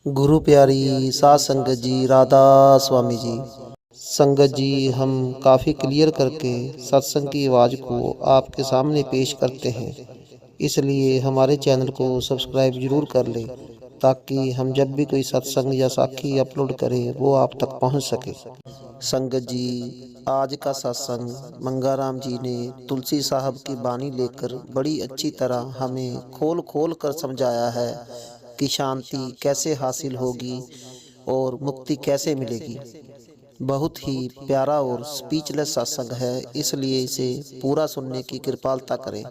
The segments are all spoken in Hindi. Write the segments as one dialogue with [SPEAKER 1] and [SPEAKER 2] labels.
[SPEAKER 1] गुरु प्यारी साध संगत जी, राधा स्वामी जी। संगत जी, हम काफ़ी क्लियर करके सत्संग की आवाज़ को आपके सामने पेश करते हैं, इसलिए हमारे चैनल को सब्सक्राइब ज़रूर कर लें ताकि हम जब भी कोई सत्संग या साखी अपलोड करें वो आप तक पहुंच सके। संगत जी, आज का सत्संग मंगाराम जी ने तुलसी साहब की बानी लेकर बड़ी अच्छी तरह हमें खोल खोल कर समझाया है कि शांति कैसे हासिल होगी और मुक्ति कैसे मिलेगी। बहुत ही प्यारा और स्पीचलेस सत्संग है, इसलिए इसे पूरा सुनने की कृपालता करें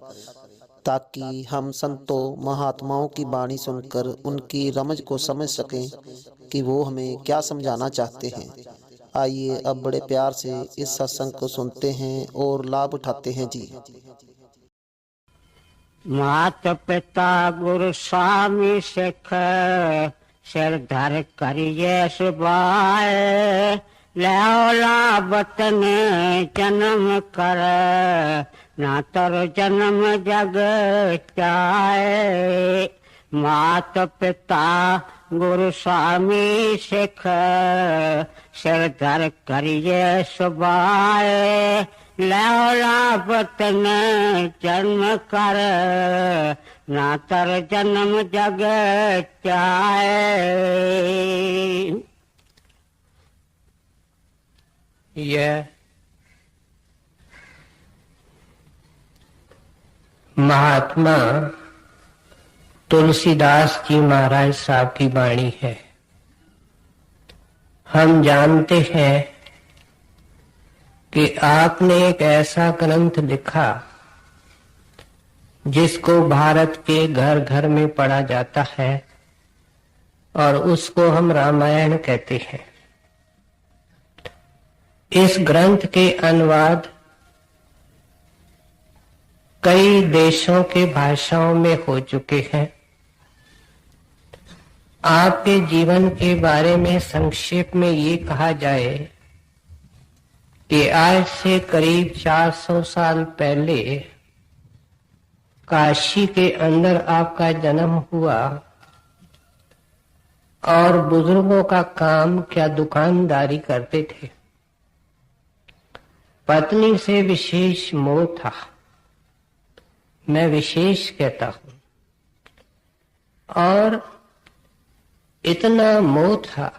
[SPEAKER 1] ताकि हम संतों महात्माओं की बाणी सुनकर उनकी रमज को समझ सकें कि वो हमें क्या समझाना चाहते हैं। आइए अब बड़े प्यार से इस सत्संग को सुनते हैं और लाभ उठाते हैं जी।
[SPEAKER 2] मात पिता गुरु स्वामी सिख सिर धर करिए सुबाए लौला बतन जन्म कर ना तर जन्म जग चाहे। मात पिता गुरु स्वामी सिख सिर धर करिए सुबाए लौला बतन जन्म कर ना तर जन्म जग चाहे। यह महात्मा तुलसीदास जी महाराज साहब की वाणी है। हम जानते हैं कि आपने एक ऐसा ग्रंथ लिखा जिसको भारत के घर घर में पढ़ा जाता है और उसको हम रामायण कहते हैं। इस ग्रंथ के अनुवाद कई देशों के भाषाओं में हो चुके हैं। आपके जीवन के बारे में संक्षेप में ये कहा जाए कि आज से करीब 400 साल पहले काशी के अंदर आपका जन्म हुआ और बुजुर्गों का काम क्या दुकानदारी करते थे। पत्नी से विशेष मोह था, मैं विशेष कहता हूं, और इतना मोह था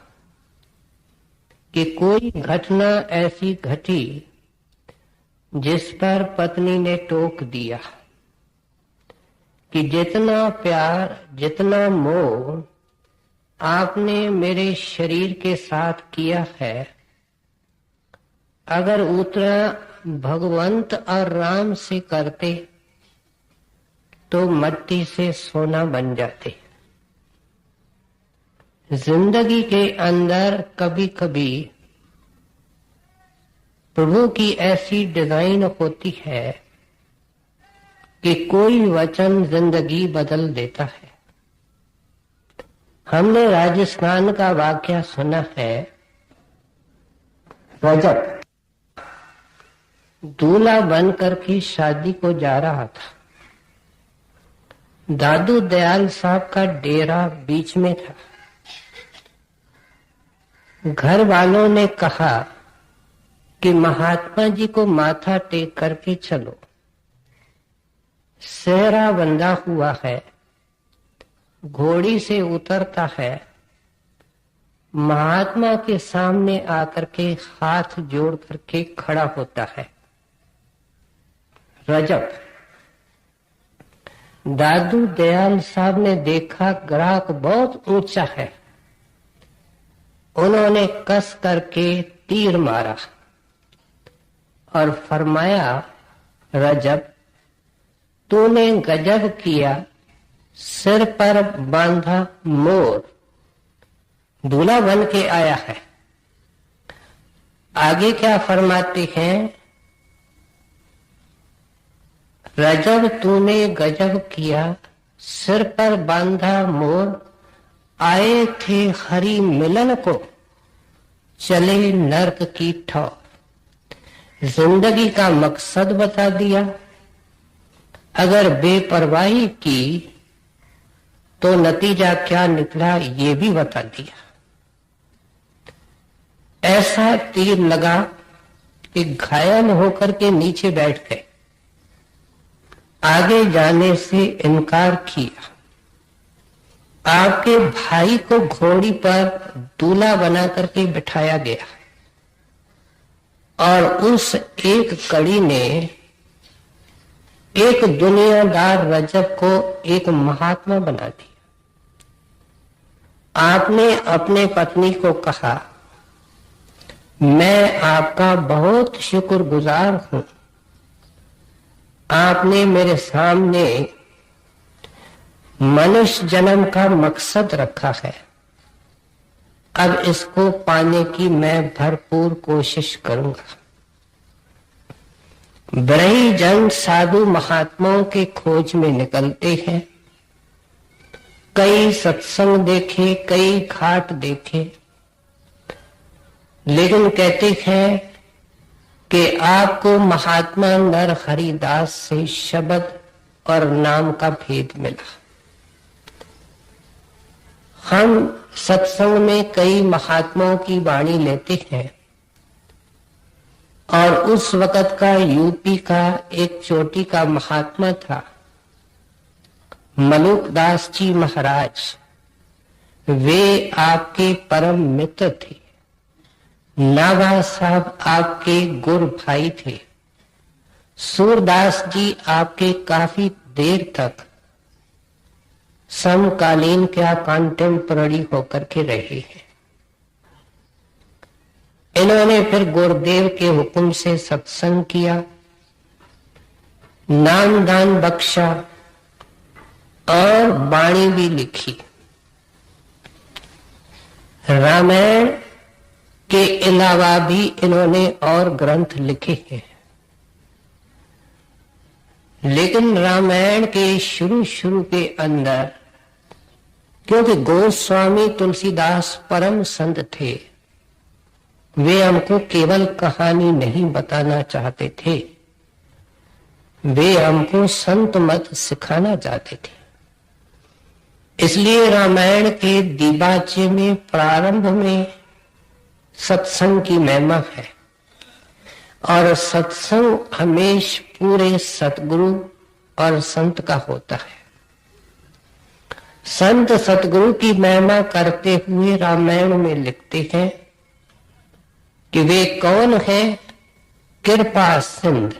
[SPEAKER 2] कि कोई घटना ऐसी घटी जिस पर पत्नी ने टोक दिया कि जितना प्यार जितना मोह आपने मेरे शरीर के साथ किया है, अगर उतना भगवंत और राम से करते तो मट्टी से सोना बन जाते। जिंदगी के अंदर कभी कभी प्रभु की ऐसी डिजाइन होती है कि कोई वचन जिंदगी बदल देता है। हमने राजस्थान का वाकया सुना है। रजब दूल्हा बनकर की शादी को जा रहा था। दादू दयाल साहब का डेरा बीच में था। घर वालों ने कहा कि महात्मा जी को माथा टेक करके चलो, सेहरा बंधा हुआ है, घोड़ी से उतरता है, महात्मा के सामने आकर के हाथ जोड़ करके खड़ा होता है। रजब दादू दयाल साहब ने देखा ग्राहक बहुत ऊंचा है। उन्होंने कस करके तीर मारा और फरमाया, रजब तूने गजब किया, सिर पर बांधा मोर, दूल्हा बन के आया है। आगे क्या फरमाते हैं, रजब तूने गजब किया, सिर पर बांधा मोर, आए थे हरि मिलन को, चले नर्क की ठौर। जिंदगी का मकसद बता दिया। अगर बेपरवाही की तो नतीजा क्या निकला ये भी बता दिया। ऐसा तीर लगा कि घायल होकर के नीचे बैठ गए, आगे जाने से इनकार किया। आपके भाई को घोड़ी पर दूल्हा बना करके बिठाया गया और उस एक कड़ी ने एक दुनियादार रजक को एक महात्मा बना दिया। आपने अपने पत्नी को कहा, मैं आपका बहुत शुक्रगुजार हूं, आपने मेरे सामने मनुष्य जन्म का मकसद रखा है, अब इसको पाने की मैं भरपूर कोशिश करूंगा। ब्रही जन साधु महात्माओं के खोज में निकलते हैं, कई सत्संग देखे, कई घाट देखे, लेकिन कहते हैं कि आपको महात्मा नर हरिदास से शब्द और नाम का भेद मिला। हम सत्संग में कई महात्माओं की वाणी लेते हैं और उस वक़्त का यूपी का एक चोटी का महात्मा था मलुक दास जी महाराज। वे आपके परम मित्र थे। नागा साहब आपके गुरु भाई थे। सूरदास जी आपके काफी देर तक समकालीन क्या कंटेम्पररी होकर के रहे हैं। इन्होंने फिर गुरुदेव के हुक्म से सत्संग किया, नाम दान बख्शा और वाणी भी लिखी। रामायण के अलावा भी इन्होंने और ग्रंथ लिखे हैं, लेकिन रामायण के शुरू के अंदर, क्योंकि गोस्वामी तुलसीदास परम संत थे, वे हमको केवल कहानी नहीं बताना चाहते थे, वे हमको संत मत सिखाना चाहते थे। इसलिए रामायण के दिबाचे में प्रारंभ में सत्संग की महिमा है और सत्संग हमेशा पूरे सतगुरु और संत का होता है। संत सतगुरु की महिमा करते हुए रामायण में लिखते हैं कि वे कौन है? कृपा सिंध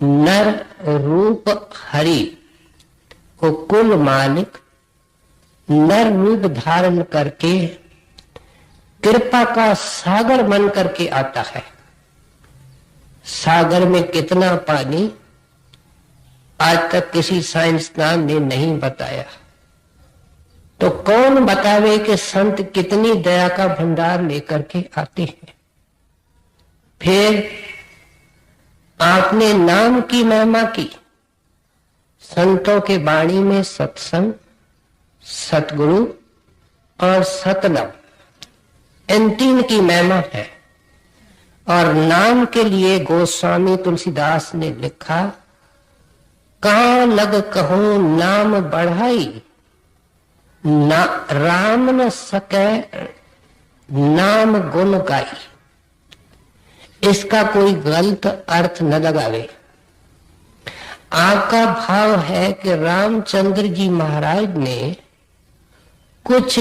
[SPEAKER 2] नर रूप हरि, वो कुल मालिक नर रूप धारण करके कृपा का सागर बन करके आता है। सागर में कितना पानी आज तक किसी साइंसदान ने नहीं बताया, तो कौन बतावे कि संत कितनी दया का भंडार लेकर के आते हैं। फिर आपने नाम की महिमा की। संतों के वाणी में सत्संग, सतगुरु और सतनाम, इन तीन की महिमा है। और नाम के लिए गोस्वामी तुलसीदास ने लिखा, कहाँ लग कहूं नाम बढ़ाई, ना राम न सके नाम गुण गाई। इसका कोई गलत अर्थ न लगावे। आपका भाव है कि रामचंद्र जी महाराज ने कुछ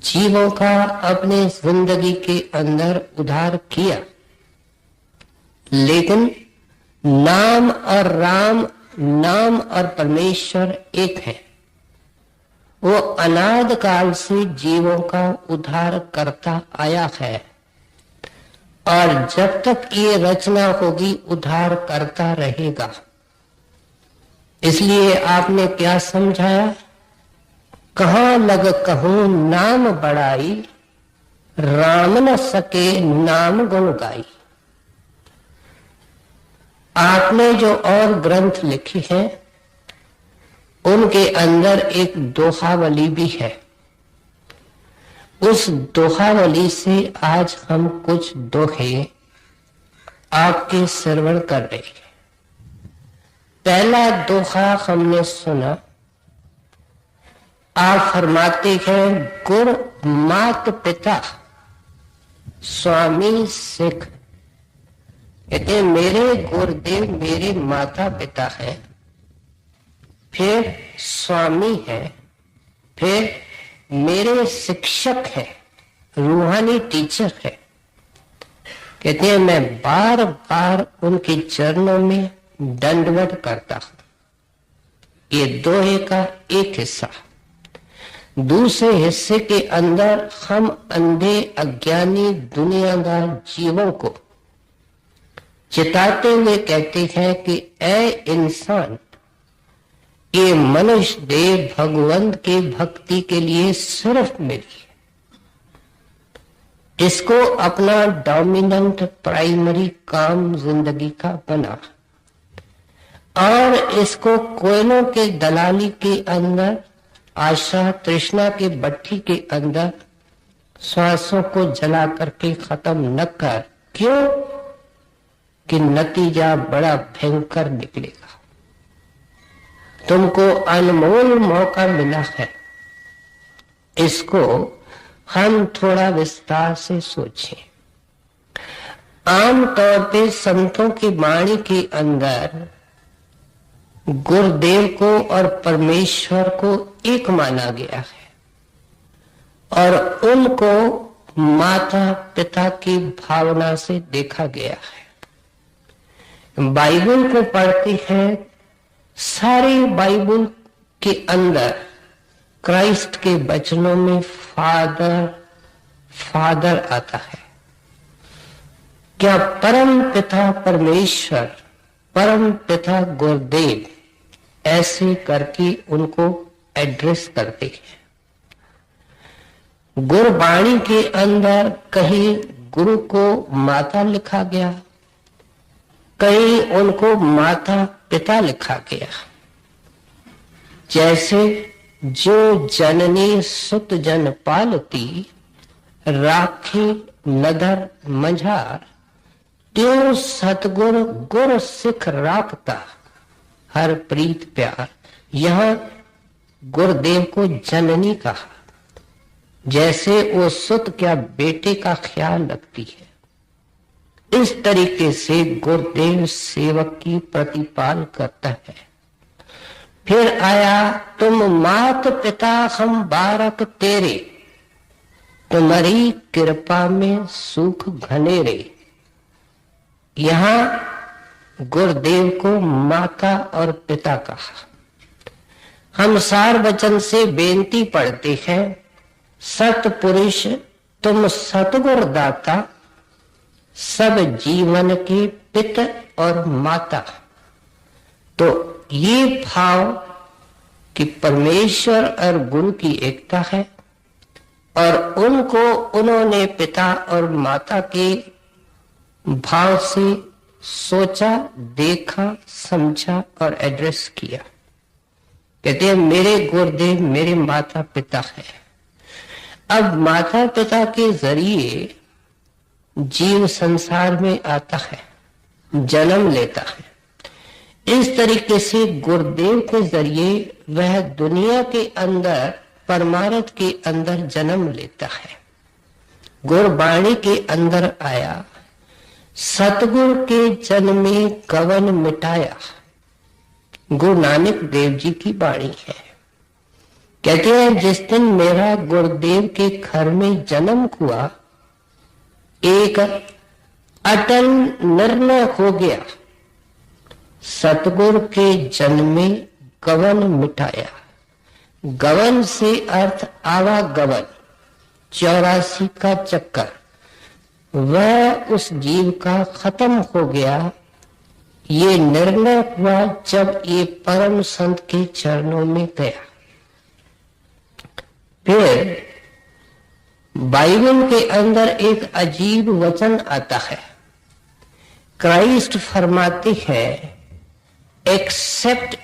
[SPEAKER 2] जीवों का अपने जिंदगी के अंदर उद्धार किया, लेकिन नाम और राम, नाम और परमेश्वर एक है। वो अनाद काल से जीवों का उद्धार करता आया है और जब तक ये रचना होगी उद्धार करता रहेगा। इसलिए आपने क्या समझाया? कहाँ लग कहूं नाम बढ़ाई, राम न सके नाम गुण गाई। आपने जो और ग्रंथ लिखे हैं उनके अंदर एक दोहावली भी है। उस दोहावली से आज हम कुछ दोहे आपके श्रवण कर रहे हैं। पहला दोहा हमने सुना, आप फरमाते हैं गुरु मात पिता स्वामी सिख। कहते मेरे गुरुदेव मेरे माता पिता है, फिर स्वामी है, फिर मेरे शिक्षक है, रूहानी टीचर है। कहते हैं मैं बार बार उनके चरणों में दंडवत करता हूं। ये दोहे का एक हिस्सा। दूसरे हिस्से के अंदर हम अंधे अज्ञानी दुनियादार जीवों को चिताते हुए कहते हैं कि ऐ इंसान, ये मनुष्य देह भगवंत के भक्ति के लिए सिर्फ मिली, इसको अपना डोमिनेंट प्राइमरी काम जिंदगी का बना और इसको कोयलों के दलाली के अंदर, आशा तृष्णा के भट्टी के अंदर श्वासों को जला करके खत्म न कर। क्यों? कि नतीजा बड़ा भयंकर निकलेगा। तुमको अनमोल मौका मिला है, इसको हम थोड़ा विस्तार से सोचें। आमतौर पे संतों की वाणी के अंदर गुरुदेव को और परमेश्वर को एक माना गया है और उनको माता पिता की भावना से देखा गया है। बाइबल को पढ़ते हैं, सारी बाइबल के अंदर क्राइस्ट के वचनों में फादर फादर आता है। क्या परम पिता परमेश्वर, परम पिता गुरुदेव ऐसे करके उनको एड्रेस करते हैं। गुरबाणी के अंदर कहीं गुरु को माता लिखा गया, कहीं उनको माता पिता लिखा गया। जैसे जो जननी सुत जन पालती, राखी नदर मंझार, त्यों सतगुर गुर सिख राखता, हर प्रीत प्यार। यहां गुरुदेव को जननी कहा, जैसे वो सुत क्या बेटे का ख्याल रखती है। इस तरीके से गुरुदेव सेवक की प्रतिपाल करता है। फिर आया तुम मात पिता हम बारक तेरे, तुम्हारी कृपा में सुख घनेरे। यहां गुरुदेव को माता और पिता कहा। हम सार वचन से बेनती पढ़ते हैं, सतपुरुष तुम सतगुर दाता, सब जीवन के पिता और माता। तो ये भाव कि परमेश्वर और गुरु की एकता है और उनको उन्होंने पिता और माता के भाव से सोचा, देखा, समझा और एड्रेस किया। कहते हैं मेरे गुरुदेव मेरे माता पिता है। अब माता पिता के जरिए जीव संसार में आता है, जन्म लेता है। इस तरीके से गुरुदेव के जरिए वह दुनिया के अंदर परमार्थ के अंदर जन्म लेता है। गुरबाणी के अंदर आया, सतगुरु के जन्मे कवन मिटाया। गुरु नानक देव जी की वाणी है। कहते हैं जिस दिन मेरा गुरुदेव के घर में जन्म हुआ, एक अटल निर्णय हो गया, सतगुरु के जन्मे गवन मिटाया। गवन से अर्थ आवागवन, 84 का चक्कर, वह उस जीव का खत्म हो गया। ये निर्णय हुआ जब ये परम संत के चरणों में गया। फिर बाइबल के अंदर एक अजीब वचन आता है। क्राइस्ट फरमाते हैं, except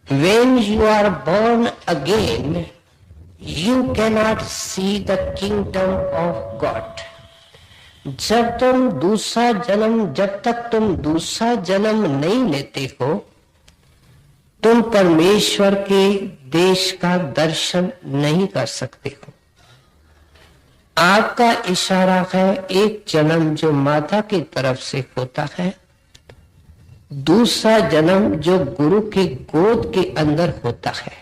[SPEAKER 2] when you are born again you cannot see the kingdom of God. जब तक तुम दूसरा जन्म नहीं लेते हो, तुम परमेश्वर के देश का दर्शन नहीं कर सकते हो। आपका इशारा है एक जन्म जो माता की तरफ से होता है, दूसरा जन्म जो गुरु के गोद के अंदर होता है।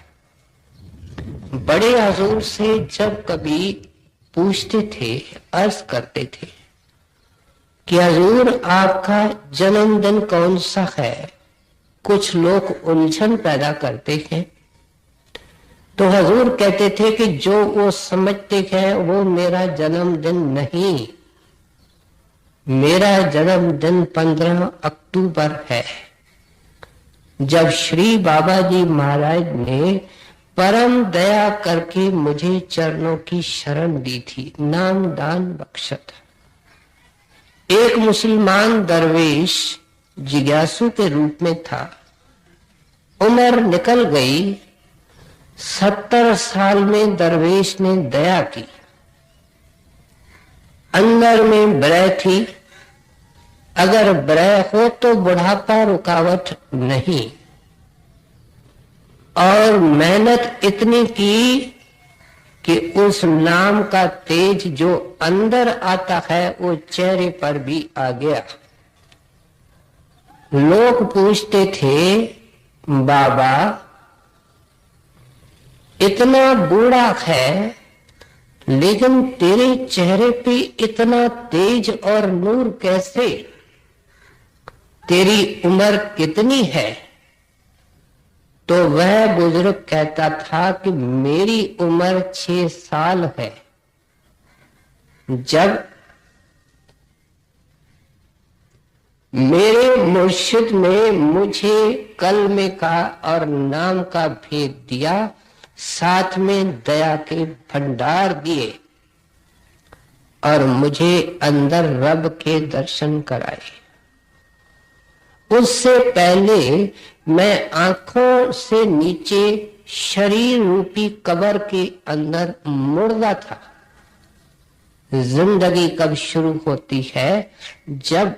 [SPEAKER 2] बड़े हजूर से जब कभी पूछते थे, अर्ज करते थे कि हजूर आपका जन्मदिन कौन सा है, कुछ लोग उलझन पैदा करते हैं, तो हजूर कहते थे कि जो वो समझते हैं वो मेरा जन्मदिन नहीं, मेरा जन्मदिन 15 अक्टूबर है, जब श्री बाबा जी महाराज ने परम दया करके मुझे चरणों की शरण दी थी, नाम दान बख्शा था। एक मुसलमान दरवेश जिज्ञासु के रूप में था। उम्र निकल गई, 70 साल में दरवेश ने दया की। अंदर में ब्रह थी, अगर ब्रह हो तो बुढ़ापा रुकावट नहीं, और मेहनत इतनी की कि उस नाम का तेज जो अंदर आता है वो चेहरे पर भी आ गया। लोग पूछते थे, बाबा इतना बूढ़ा है लेकिन तेरे चेहरे पे इतना तेज और नूर कैसे, तेरी उम्र कितनी है? तो वह बुजुर्ग कहता था कि मेरी उम्र 6 साल है। जब मेरे मुर्शिद ने मुझे कलमे का और नाम का भेद दिया, साथ में दया के भंडार दिए और मुझे अंदर रब के दर्शन कराए। उससे पहले मैं आंखों से नीचे शरीर रूपी कब्र के अंदर मुर्दा था। जिंदगी कब शुरू होती है? जब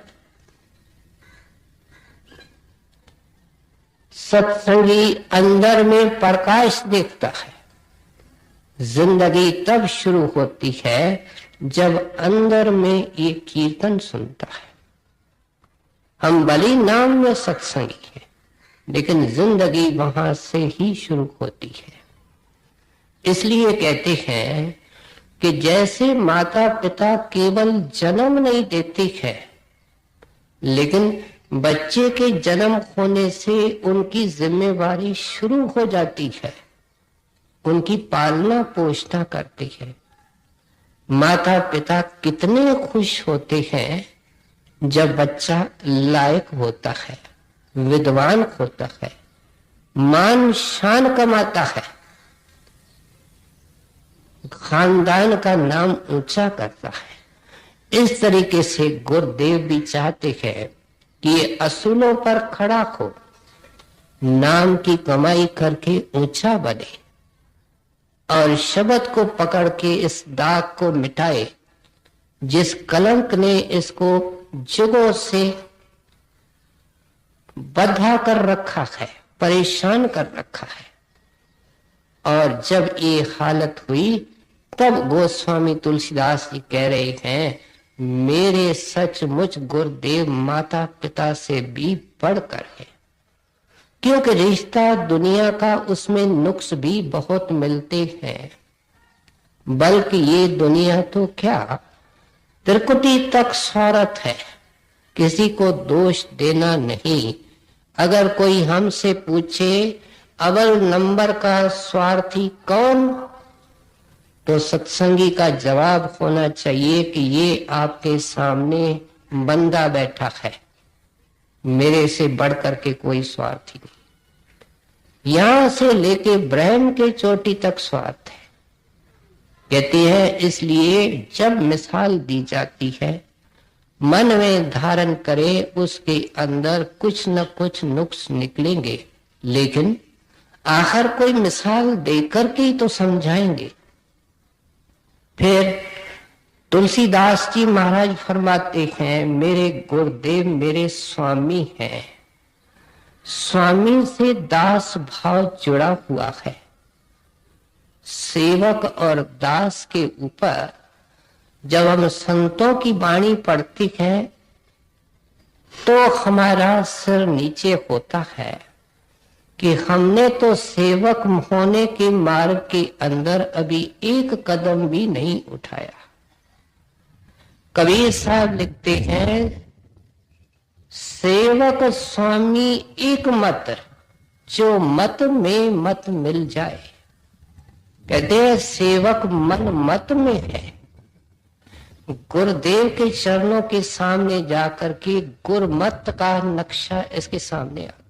[SPEAKER 2] सत्संगी अंदर में प्रकाश देखता है। जिंदगी तब शुरू होती है जब अंदर में ये कीर्तन सुनता है। हम भली नाम में सत्संगी हैं, लेकिन जिंदगी वहां से ही शुरू होती है। इसलिए कहते हैं कि जैसे माता पिता केवल जन्म नहीं देती है, लेकिन बच्चे के जन्म होने से उनकी जिम्मेवारी शुरू हो जाती है, उनकी पालना पोषणा करती है। माता पिता कितने खुश होते हैं जब बच्चा लायक होता है, विद्वान होता है, मान शान कमाता है, खानदान का नाम ऊंचा करता है। इस तरीके से गुरुदेव भी चाहते हैं कि ये असूलों पर खड़ा हो, नाम की कमाई करके ऊंचा बने और शब्द को पकड़ के इस दाग को मिटाए जिस कलंक ने इसको जुगों से बंधा कर रखा है, परेशान कर रखा है। और जब ये हालत हुई तब गोस्वामी तुलसीदास जी कह रहे हैं, मेरे सचमुच गुरुदेव माता पिता से भी बढ़कर है, क्योंकि रिश्ता दुनिया का उसमें नुक्स भी बहुत मिलते हैं। बल्कि ये दुनिया तो क्या त्रिकुटी तक स्वार्थ है, किसी को दोष देना नहीं। अगर कोई हमसे पूछे अव्वल नंबर का स्वार्थी कौन, तो सत्संगी का जवाब होना चाहिए कि ये आपके सामने बंदा बैठा है, मेरे से बढ़कर के कोई स्वार्थी नहीं। यहां से लेके ब्रह्म के चोटी तक स्वार्थ है। कहती है इसलिए जब मिसाल दी जाती है, मन में धारण करे, उसके अंदर कुछ न कुछ नुक्स निकलेंगे, लेकिन आखिर कोई मिसाल देकर के ही तो समझाएंगे। फिर तुलसीदास जी महाराज फरमाते हैं, मेरे गुरुदेव मेरे स्वामी हैं। स्वामी से दास भाव जुड़ा हुआ है। सेवक और दास के ऊपर जब हम संतों की वाणी पढ़ती है तो हमारा सिर नीचे होता है कि हमने तो सेवक होने के मार्ग के अंदर अभी एक कदम भी नहीं उठाया। कबीर साहब लिखते हैं, सेवक स्वामी एक मत, जो मत में मत मिल जाए। कहते हैं सेवक मन मत में है, गुरुदेव के चरणों के सामने जाकर के गुरमत का नक्शा इसके सामने आता।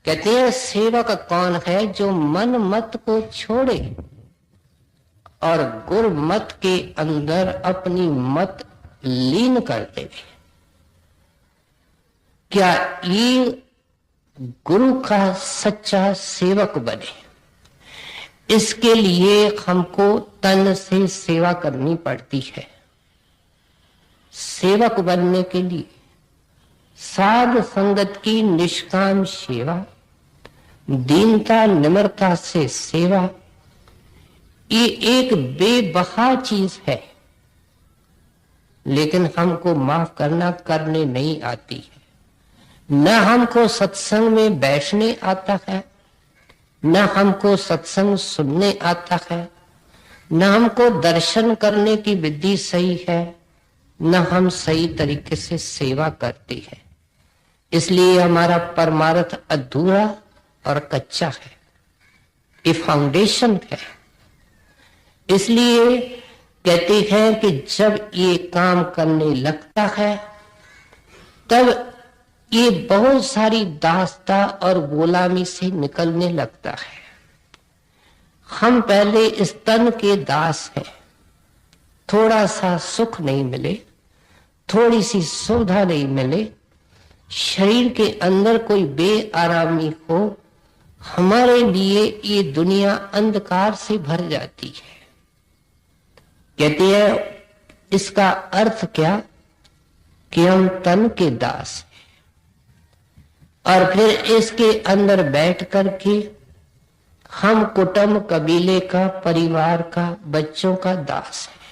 [SPEAKER 2] कहते हैं सेवक कौन है, जो मन मत को छोड़े और गुरमत के अंदर अपनी मत लीन कर दे। क्या ये गुरु का सच्चा सेवक बने? इसके लिए हमको तन से सेवा करनी पड़ती है। सेवक बनने के लिए साध संगत की निष्काम सेवा, दीनता निम्रता से सेवा, ये एक बेबहा चीज है, लेकिन हमको माफ करने नहीं आती है। न हमको सत्संग में बैठने आता है, न हमको सत्संग सुनने आता है, न हमको दर्शन करने की विधि सही है, न हम सही तरीके से सेवा करते हैं। इसलिए हमारा परमार्थ अधूरा और कच्चा है, ये फाउंडेशन है। इसलिए कहते हैं कि जब ये काम करने लगता है तब ये बहुत सारी दासता और गुलामी से निकलने लगता है। हम पहले इस तन के दास हैं, थोड़ा सा सुख नहीं मिले, थोड़ी सी सुविधा नहीं मिले, शरीर के अंदर कोई बेआरामी हो, हमारे लिए ये दुनिया अंधकार से भर जाती है। कहते हैं इसका अर्थ क्या कि हम तन के दास हैं और फिर इसके अंदर बैठ करके हम कुटुंब कबीले का, परिवार का, बच्चों का दास है।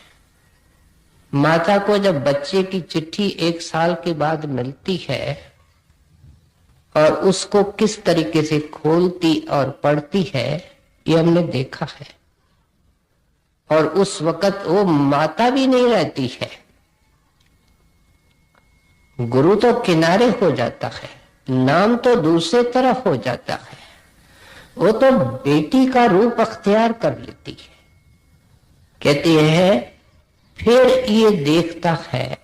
[SPEAKER 2] माता को जब बच्चे की चिट्ठी 1 साल के बाद मिलती है और उसको किस तरीके से खोलती और पढ़ती है, ये हमने देखा है। और उस वक्त वो माता भी नहीं रहती है, गुरु तो किनारे हो जाता है, नाम तो दूसरे तरफ हो जाता है, वो तो बेटी का रूप अख्तियार कर लेती है। कहते हैं फिर ये देखता है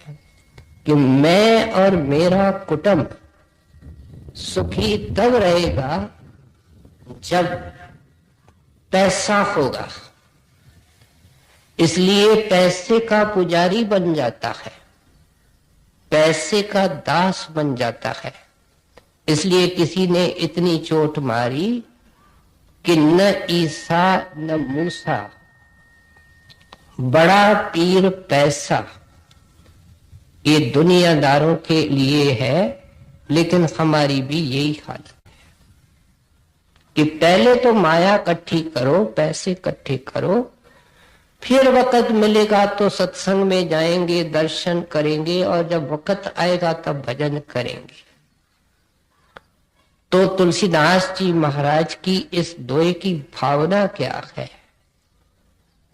[SPEAKER 2] कि मैं और मेरा कुटुंब सुखी तब रहेगा जब पैसा होगा। इसलिए पैसे का पुजारी बन जाता है, पैसे का दास बन जाता है। इसलिए किसी ने इतनी चोट मारी कि न ईसा न मूसा, बड़ा पीर पैसा, ये दुनियादारों के लिए है, लेकिन हमारी भी यही हालत है कि पहले तो माया इकट्ठी करो, पैसे इकट्ठे करो, फिर वक्त मिलेगा तो सत्संग में जाएंगे, दर्शन करेंगे, और जब वक्त आएगा तब भजन करेंगे। तो तुलसीदास जी महाराज की इस दोए की भावना क्या है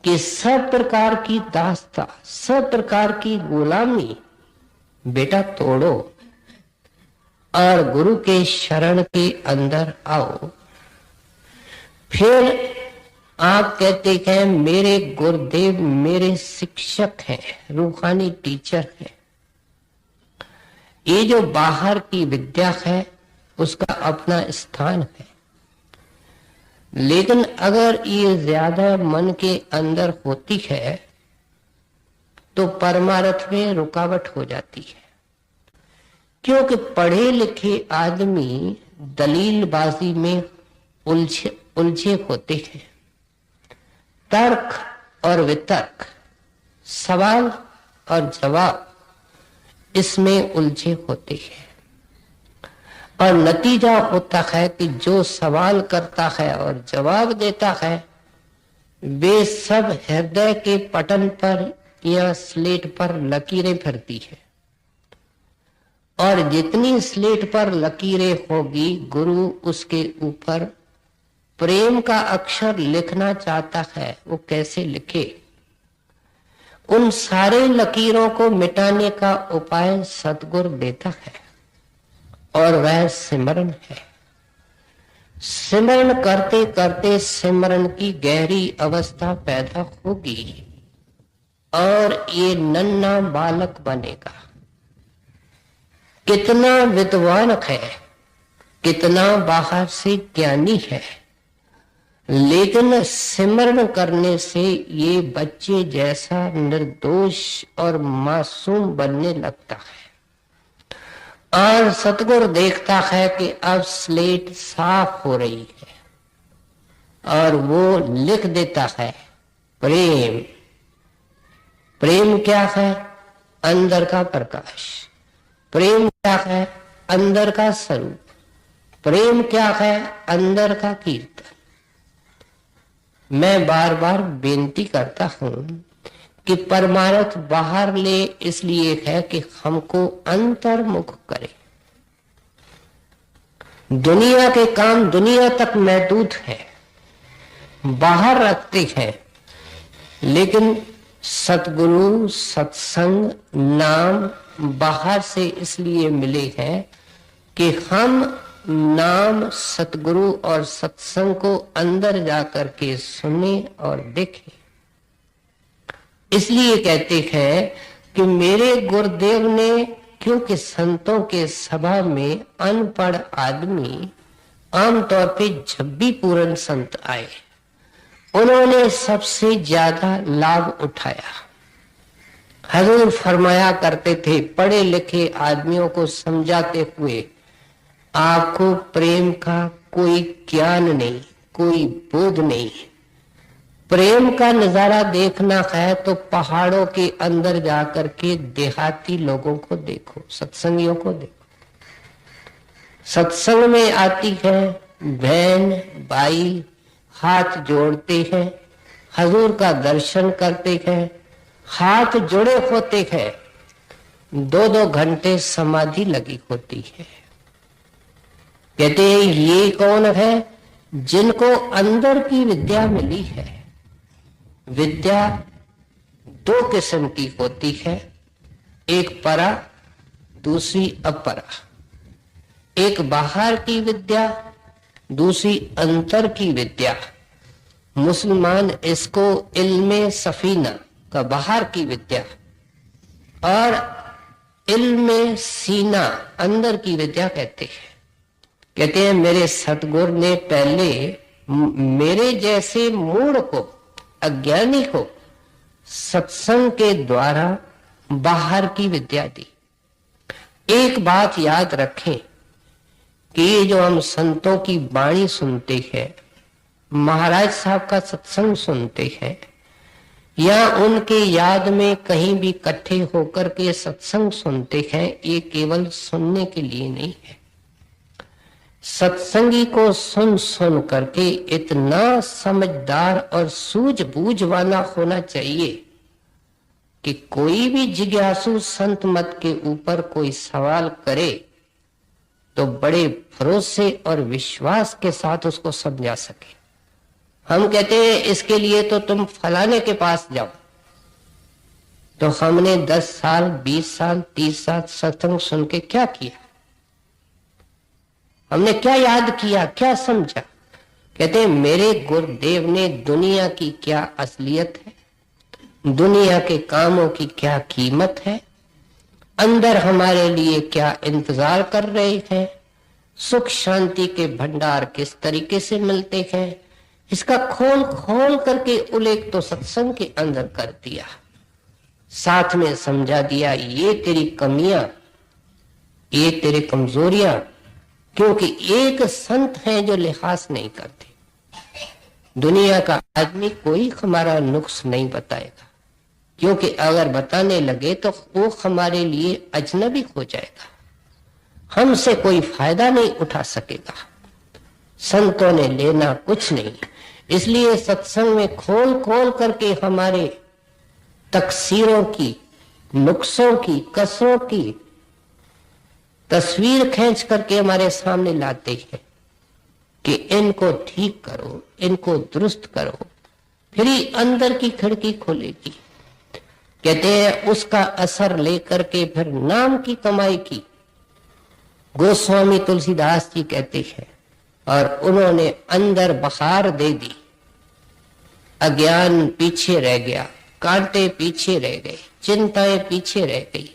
[SPEAKER 2] कि सब प्रकार की दास्ता, सब प्रकार की गुलामी बेटा तोड़ो और गुरु के शरण के अंदर आओ। फिर आप कहते हैं मेरे गुरुदेव मेरे शिक्षक हैं, रूहानी टीचर हैं। ये जो बाहर की विद्या है उसका अपना स्थान है, लेकिन अगर ये ज्यादा मन के अंदर होती है तो परमार्थ में रुकावट हो जाती है। क्योंकि पढ़े लिखे आदमी दलीलबाजी में उलझे होते हैं, तर्क और वितर्क, सवाल और जवाब, इसमें उलझे होते हैं। और नतीजा होता है कि जो सवाल करता है और जवाब देता है वे सब हृदय के पटल पर या स्लेट पर लकीरें फिरती है, और जितनी स्लेट पर लकीरें होगी, गुरु उसके ऊपर प्रेम का अक्षर लिखना चाहता है, वो कैसे लिखे? उन सारे लकीरों को मिटाने का उपाय सतगुरु देता है, और वह सिमरन है। सिमरन करते करते सिमरन की गहरी अवस्था पैदा होगी और ये नन्हा बालक बनेगा। कितना विद्वान है, कितना बाहर से ज्ञानी है, लेकिन सिमरन करने से ये बच्चे जैसा निर्दोष और मासूम बनने लगता है। और सतगुरु देखता है कि अब स्लेट साफ हो रही है और वो लिख देता है प्रेम। प्रेम क्या है? अंदर का प्रकाश। प्रेम क्या है? अंदर का स्वरूप। प्रेम क्या है? अंदर का कीर्तन। मैं बार बार बेनती करता हूं कि परमार्थ बाहर ले, इसलिए है कि हमको अंतर्मुख करे। दुनिया के काम दुनिया तक महदूद है, बाहर रखते हैं, लेकिन सतगुरु, सत्संग, नाम बाहर से इसलिए मिले हैं कि हम नाम, सतगुरु और सत्संग को अंदर जाकर के सुने और देखें। इसलिए कहते हैं कि मेरे गुरुदेव ने, क्योंकि संतों के सभा में अनपढ़ आदमी आमतौर पे जब भी पूर्ण संत आए, उन्होंने सबसे ज्यादा लाभ उठाया। हजूर फरमाया करते थे, पढ़े लिखे आदमियों को समझाते हुए, आपको प्रेम का कोई ज्ञान नहीं, कोई बोध नहीं। प्रेम का नजारा देखना है तो पहाड़ों के अंदर जाकर के देहाती लोगों को देखो, सत्संगियों को देखो। सत्संग में आती है बहन भाई, हाथ जोड़ते हैं, हजूर का दर्शन करते हैं, हाथ जुड़े होते हैं, 2-2 घंटे समाधि लगी होती है। कहते हैं ये कौन है? जिनको अंदर की विद्या मिली है। विद्या 2 किस्म की होती है, एक परा, दूसरी अपरा। एक बाहर की विद्या, दूसरी अंतर की विद्या। मुसलमान इसको इल्मे सफीना का बाहर की विद्या और इल्मे सीना अंदर की विद्या कहते हैं। कहते हैं मेरे सतगुरु ने पहले मेरे जैसे मूढ़ को, अज्ञानी को सत्संग के द्वारा बाहर की विद्या दी। एक बात याद रखें कि ये जो हम संतों की वाणी सुनते हैं, महाराज साहब का सत्संग सुनते हैं, या उनके याद में कहीं भी इकट्ठे होकर के सत्संग सुनते हैं, ये केवल सुनने के लिए नहीं है। सत्संगी को सुन सुन करके इतना समझदार और सूझबूझ वाला होना चाहिए कि कोई भी जिज्ञासु संत मत के ऊपर कोई सवाल करे तो बड़े भरोसे और विश्वास के साथ उसको समझा सके। हम कहते हैं इसके लिए तो तुम फलाने के पास जाओ, तो हमने 10 साल, 20 साल, 30 साल सत्संग सुन के क्या किया? हमने क्या याद किया, क्या समझा? कहते हैं मेरे गुरुदेव ने दुनिया की क्या असलियत है, दुनिया के कामों की क्या कीमत है, अंदर हमारे लिए क्या इंतजार कर रहे हैं, सुख शांति के भंडार किस तरीके से मिलते हैं, इसका खोल खोल करके उल्लेख तो सत्संग के अंदर कर दिया। साथ में समझा दिया ये तेरी कमियां, ये तेरी कमजोरियां, क्योंकि एक संत है जो लिहाज नहीं करते। दुनिया का आदमी कोई हमारा नुक्स नहीं बताएगा, क्योंकि अगर बताने लगे तो वो हमारे लिए अजनबी हो जाएगा, हमसे कोई फायदा नहीं उठा सकेगा। संतों ने लेना कुछ नहीं, इसलिए सत्संग में खोल खोल करके हमारे तकसीरों की, नुक्सों की, कसरों की तस्वीर खींच करके हमारे सामने लाते हैं कि इनको ठीक करो, इनको दुरुस्त करो, फिर ही अंदर की खिड़की खोलेगी। कहते हैं उसका असर लेकर के फिर नाम की कमाई की। गोस्वामी तुलसीदास जी कहते हैं, और उन्होंने अंदर बहार दे दी। अज्ञान पीछे रह गया, कांटे पीछे रह गए, चिंताएं पीछे रह गई।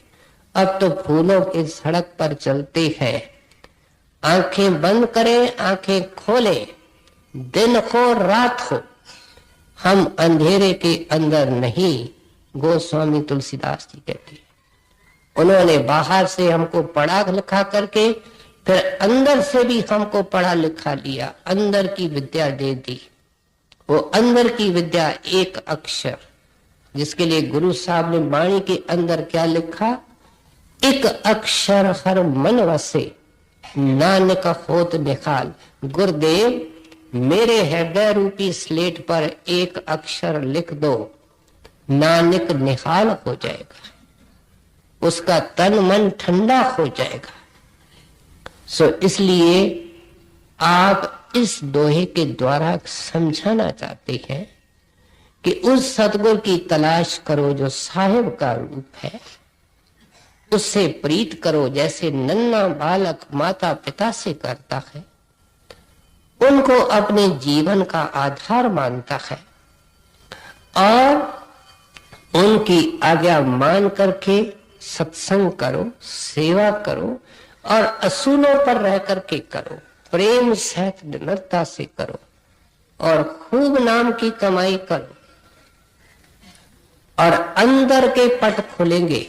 [SPEAKER 2] अब तो फूलों की सड़क पर चलते हैं। आंखें बंद करें, आंखें खोलें, दिन हो रात हो, हम अंधेरे के अंदर नहीं। गोस्वामी तुलसीदास जी कहते हैं, उन्होंने बाहर से हमको पढ़ा लिखा करके फिर अंदर से भी हमको पढ़ा लिखा लिया, अंदर की विद्या दे दी। वो अंदर की विद्या एक अक्षर, जिसके लिए गुरु साहब ने वाणी के अंदर क्या लिखा, एक अक्षर हर मन वसे, नानक होत निहाल। गुरुदेव मेरे हृदय रूपी स्लेट पर एक अक्षर लिख दो, नानक निहाल हो जाएगा, उसका तन मन ठंडा हो जाएगा। इसलिए आप इस दोहे के द्वारा समझाना चाहते हैं कि उस सतगुरु की तलाश करो जो साहिब का रूप है, उससे प्रीत करो जैसे नन्हा बालक माता पिता से करता है, उनको अपने जीवन का आधार मानता है, और उनकी आज्ञा मान करके सत्संग करो, सेवा करो, और असूलों पर रह करके करो, प्रेम सहित निर्मलता से करो, और खूब नाम की कमाई करो। और अंदर के पट खुलेंगे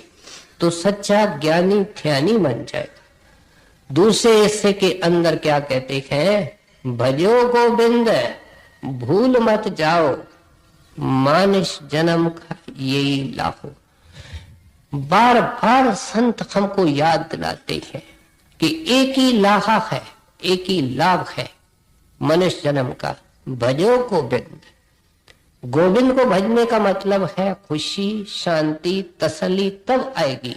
[SPEAKER 2] तो सच्चा ज्ञानी ध्यानी बन जाएगा। दूसरे हिस्से के अंदर क्या कहते हैं, भजो गोविंद भूल मत जाओ, मानुष जन्म का यही लाहो। बार बार संत हमको याद दिलाते हैं कि एक ही लाहा है, एक ही लाभ है मनुष्य जन्म का, भजो गोविंद। गोविंद को भजने का मतलब है खुशी, शांति, तसल्ली तब आएगी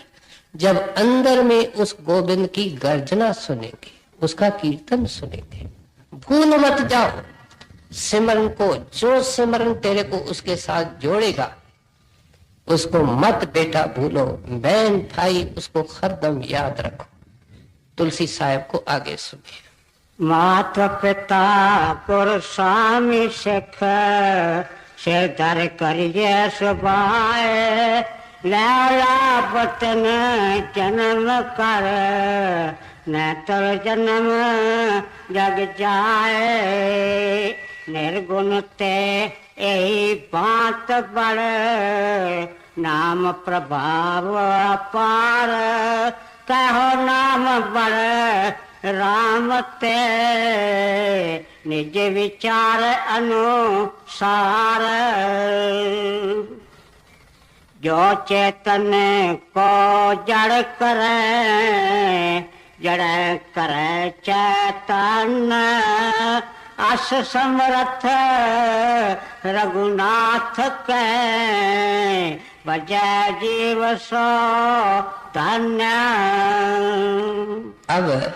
[SPEAKER 2] जब अंदर में उस गोविंद की गर्जना सुनेंगे, उसका कीर्तन सुनेंगे। भूल मत जाओ सिमरन को, जो सिमरन तेरे को उसके साथ जोड़ेगा उसको मत बेटा भूलो, बहन भाई उसको हरदम याद रखो। तुलसी साहब को आगे सुनिए।
[SPEAKER 3] माता पिता पुर स्वामी सिख, सिर दर करिए सुभाए, लैला बतन जन्म कर, न तर जन्म जग जाए। निर्गुण ते यही बात बड़, नाम प्रभाव अपार, कहो नाम बड़ राम ते, निज विचार अनुसार। जो चेतन को जड़ करे, जड़ करे चेतन, अस समर्थ रघुनाथ के, बजै जीव सो धन्य।
[SPEAKER 2] अब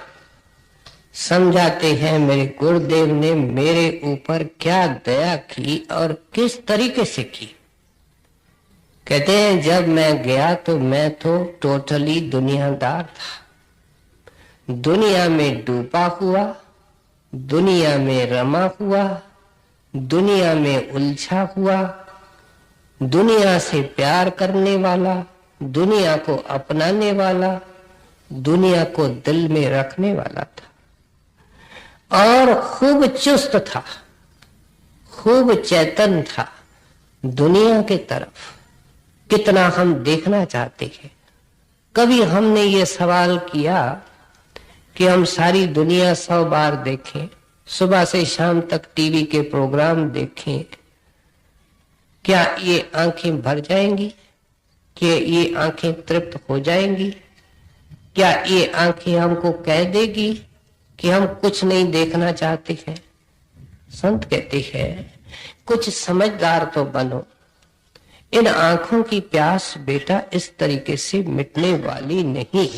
[SPEAKER 2] समझाते हैं मेरे गुरुदेव ने मेरे ऊपर क्या दया की और किस तरीके से की। कहते हैं जब मैं गया तो मैं तो टोटली दुनियादार था, दुनिया में डूबा हुआ, दुनिया में रमा हुआ, दुनिया में उलझा हुआ, दुनिया से प्यार करने वाला, दुनिया को अपनाने वाला, दुनिया को दिल में रखने वाला था, और खूब चुस्त था, खूब चेतन था दुनिया के तरफ। कितना हम देखना चाहते हैं। कभी हमने ये सवाल किया कि हम सारी दुनिया 100 बार देखें, सुबह से शाम तक टीवी के प्रोग्राम देखें, क्या ये आंखें भर जाएंगी? क्या ये आंखें तृप्त हो जाएंगी? क्या ये आंखें हमको कह देगी कि हम कुछ नहीं देखना चाहते हैं? संत कहते हैं कुछ समझदार तो बनो। इन आंखों की प्यास बेटा इस तरीके से मिटने वाली नहीं।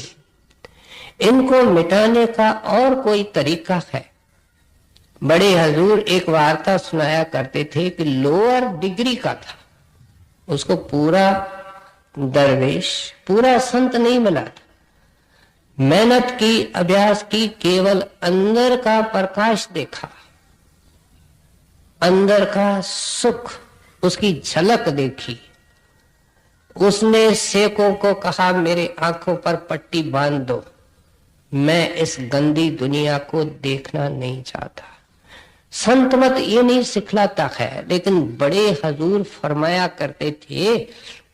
[SPEAKER 2] इनको मिटाने का और कोई तरीका है। बड़े हजूर एक वार्ता सुनाया करते थे कि लोअर डिग्री का था, उसको पूरा दरवेश, पूरा संत नहीं बना था। मेहनत की, अभ्यास की, केवल अंदर का प्रकाश देखा, अंदर का सुख, उसकी झलक देखी। उसने सेवकों को कहा मेरे आंखों पर पट्टी बांध दो, मैं इस गंदी दुनिया को देखना नहीं चाहता। संत मत ये नहीं सिखलाता है, लेकिन बड़े हजूर फरमाया करते थे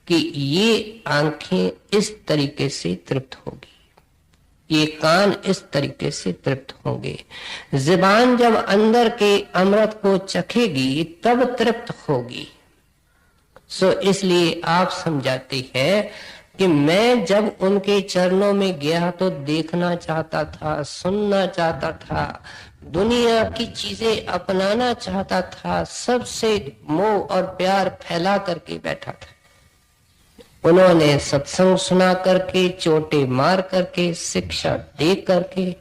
[SPEAKER 2] कि ये आंखें इस तरीके से तृप्त होगी, ये कान इस तरीके से तृप्त होंगे, जुबान जब अंदर के अमृत को चखेगी तब तृप्त होगी। सो इसलिए आप समझाते हैं कि मैं जब उनके चरणों में गया तो देखना चाहता था, सुनना चाहता था, दुनिया की चीजें अपनाना चाहता था, सबसे मोह और प्यार फैला करके बैठा था। उन्होंने सत्संग सुना करके, चोटे मार करके, शिक्षा दे करके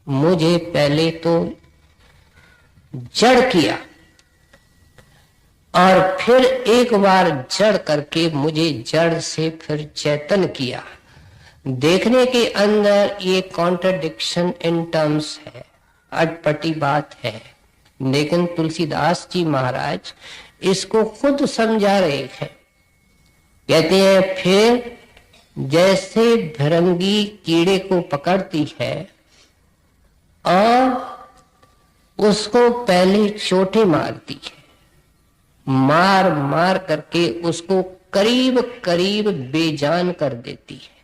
[SPEAKER 2] मुझे पहले तो जड़ किया और फिर एक बार जड़ करके मुझे जड़ से फिर चेतन किया। देखने के अंदर ये कॉन्ट्रडिक्शन इन टर्म्स है, अटपटी बात है, लेकिन तुलसीदास जी महाराज इसको खुद समझा रहे हैं। कहते हैं फिर जैसे भृंगी कीड़े को पकड़ती है और उसको पहले चोटें मारती है, मार मार करके उसको करीब करीब बेजान कर देती है,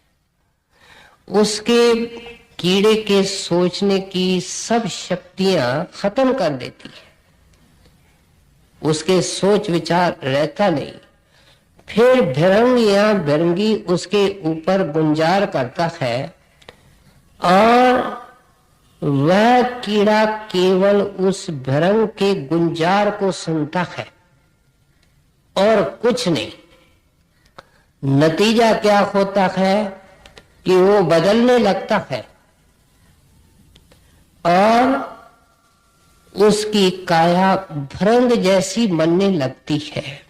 [SPEAKER 2] उसके कीड़े के सोचने की सब शक्तियां खत्म कर देती है, उसके सोच विचार रहता नहीं। फिर भृंग या भृंगी उसके ऊपर गुंजार करता है और वह कीड़ा केवल उस भृंग के गुंजार को सुनता है और कुछ नहीं। नतीजा क्या होता है कि वो बदलने लगता है और उसकी काया भृंग जैसी बनने लगती है।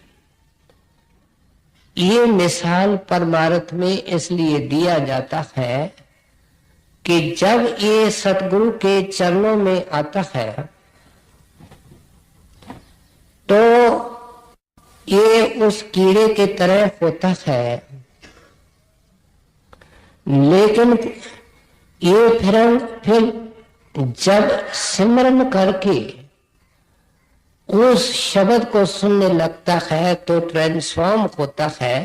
[SPEAKER 2] ये मिसाल परमार्थ में इसलिए दिया जाता है कि जब ये सतगुरु के चरणों में आता है तो ये उस कीड़े के तरह होता है, लेकिन ये फिर जब सिमरन करके उस शब्द को सुनने लगता है तो ट्रांसफॉर्म होता है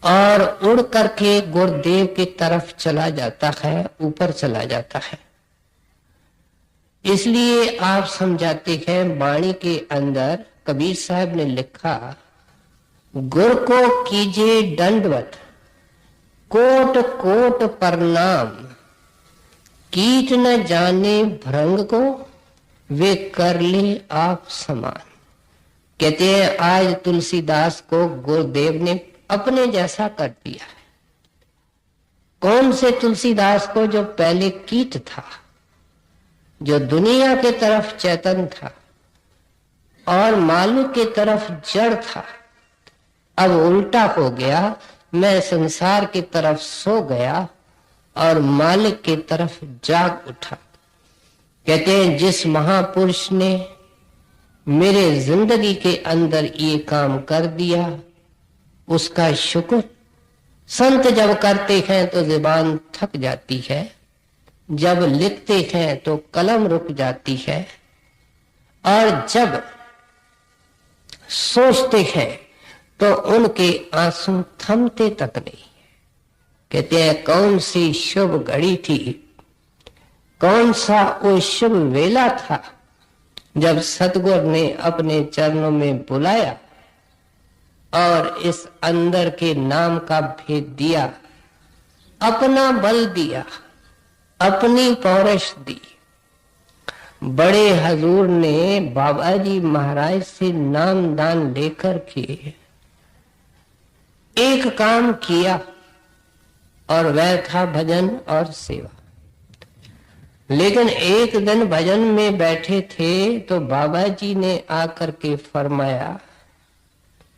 [SPEAKER 2] और उड़ करके गुरुदेव की तरफ चला जाता है, ऊपर चला जाता है। इसलिए आप समझाते हैं, वाणी के अंदर कबीर साहब ने लिखा, गुर को कीजिए दंडवत, कोट कोट प्रणाम, कीट न जाने भृंग को, वे कर ले आप समान। कहते हैं आज तुलसीदास को गुरुदेव ने अपने जैसा कर दिया है। कौन से तुलसीदास को? जो पहले कीट था, जो दुनिया के तरफ चेतन था और मालिक की तरफ जड़ था। अब उल्टा हो गया, मैं संसार की तरफ सो गया और मालिक की तरफ जाग उठा। कहते हैं जिस महापुरुष ने मेरे जिंदगी के अंदर ये काम कर दिया उसका शुक्र। संत जब करते हैं तो जुबान थक जाती है, जब लिखते हैं तो कलम रुक जाती है, और जब सोचते हैं तो उनके आंसू थमते तक नहीं। कहते हैं कौन सी शुभ घड़ी थी, कौन सा वो शुभ वेला था जब सतगुरु ने अपने चरणों में बुलाया और इस अंदर के नाम का भेद दिया, अपना बल दिया, अपनी पौरश दी। बड़े हजूर ने बाबा जी महाराज से नाम दान लेकर के एक काम किया और वह था भजन और सेवा। लेकिन एक दिन भजन में बैठे थे तो बाबा जी ने आकर के फरमाया,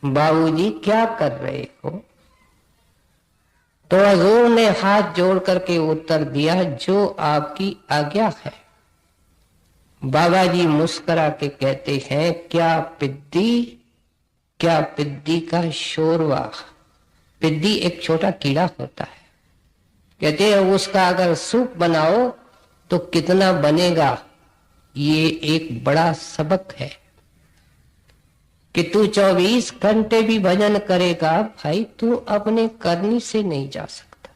[SPEAKER 2] बाबूजी क्या कर रहे हो? तो हजूर ने हाथ जोड़ करके उत्तर दिया, जो आपकी आज्ञा है। बाबा जी मुस्कुरा के कहते हैं, क्या पिद्दी का शोरवा। पिद्दी एक छोटा कीड़ा होता है, कहते हैं उसका अगर सूप बनाओ तो कितना बनेगा। ये एक बड़ा सबक है कि तू 24 घंटे भी भजन करेगा भाई, तू अपने करनी से नहीं जा सकता।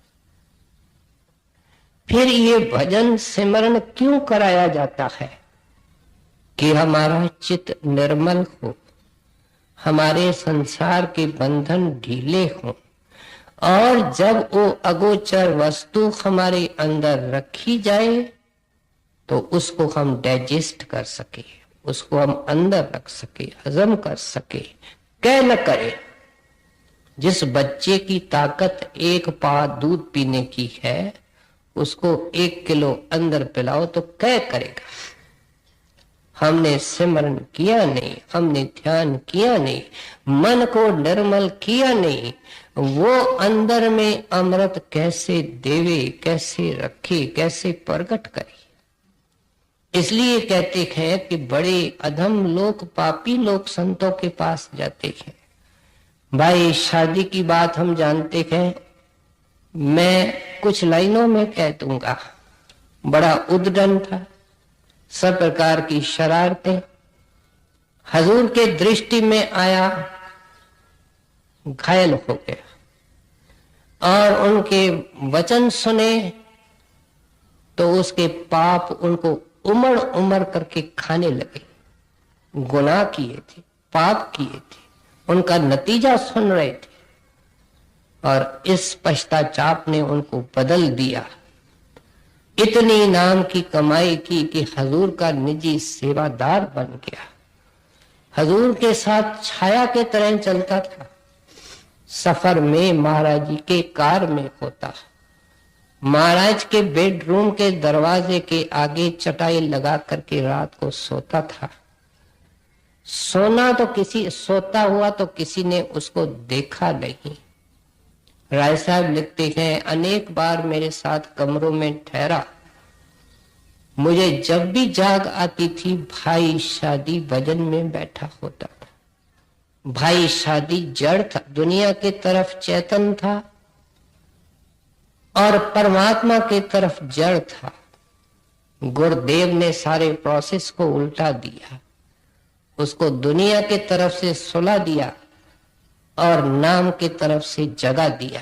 [SPEAKER 2] फिर ये भजन सिमरन क्यों कराया जाता है? कि हमारा चित्त निर्मल हो, हमारे संसार के बंधन ढीले हों, और जब वो अगोचर वस्तु हमारे अंदर रखी जाए तो उसको हम डाइजेस्ट कर सके, उसको हम अंदर रख सके, हजम कर सके, कह न करे। जिस बच्चे की ताकत एक पाव दूध पीने की है, उसको 1 किलो अंदर पिलाओ तो कह करेगा। हमने सिमरन किया नहीं, हमने ध्यान किया नहीं, मन को निर्मल किया नहीं, वो अंदर में अमृत कैसे देवे, कैसे रखे, कैसे प्रकट करे। इसलिए कहते हैं कि बड़े अधम लोग, पापी लोग संतों के पास जाते हैं। भाई शादी की बात हम जानते हैं, मैं कुछ लाइनों में कह दूंगा। बड़ा उद्दंड था, सब प्रकार की शरारतें। हजूर के दृष्टि में आया, घायल हो गया और उनके वचन सुने तो उसके पाप उनको उमड़ उमड़ करके खाने लगे। गुनाह किए थे, पाप किए थे, उनका नतीजा सुन रहे थे और इस पश्चाताप ने उनको बदल दिया। इतनी नाम की कमाई की कि हजूर का निजी सेवादार बन गया। हजूर के साथ छाया के तरह चलता था। सफर में महाराज जी के कार में होता, महाराज के बेडरूम के दरवाजे के आगे चटाई लगा करके रात को सोता था। सोता हुआ तो किसी ने उसको देखा नहीं। राय साहब लिखते हैं, अनेक बार मेरे साथ कमरों में ठहरा, मुझे जब भी जाग आती थी भाई शादी भजन में बैठा होता था। भाई शादी जड़ था, दुनिया के तरफ चेतन था और परमात्मा के तरफ जड़ था। गुरुदेव ने सारे प्रोसेस को उल्टा दिया, उसको दुनिया के तरफ से सुला दिया और नाम की तरफ से जगा दिया।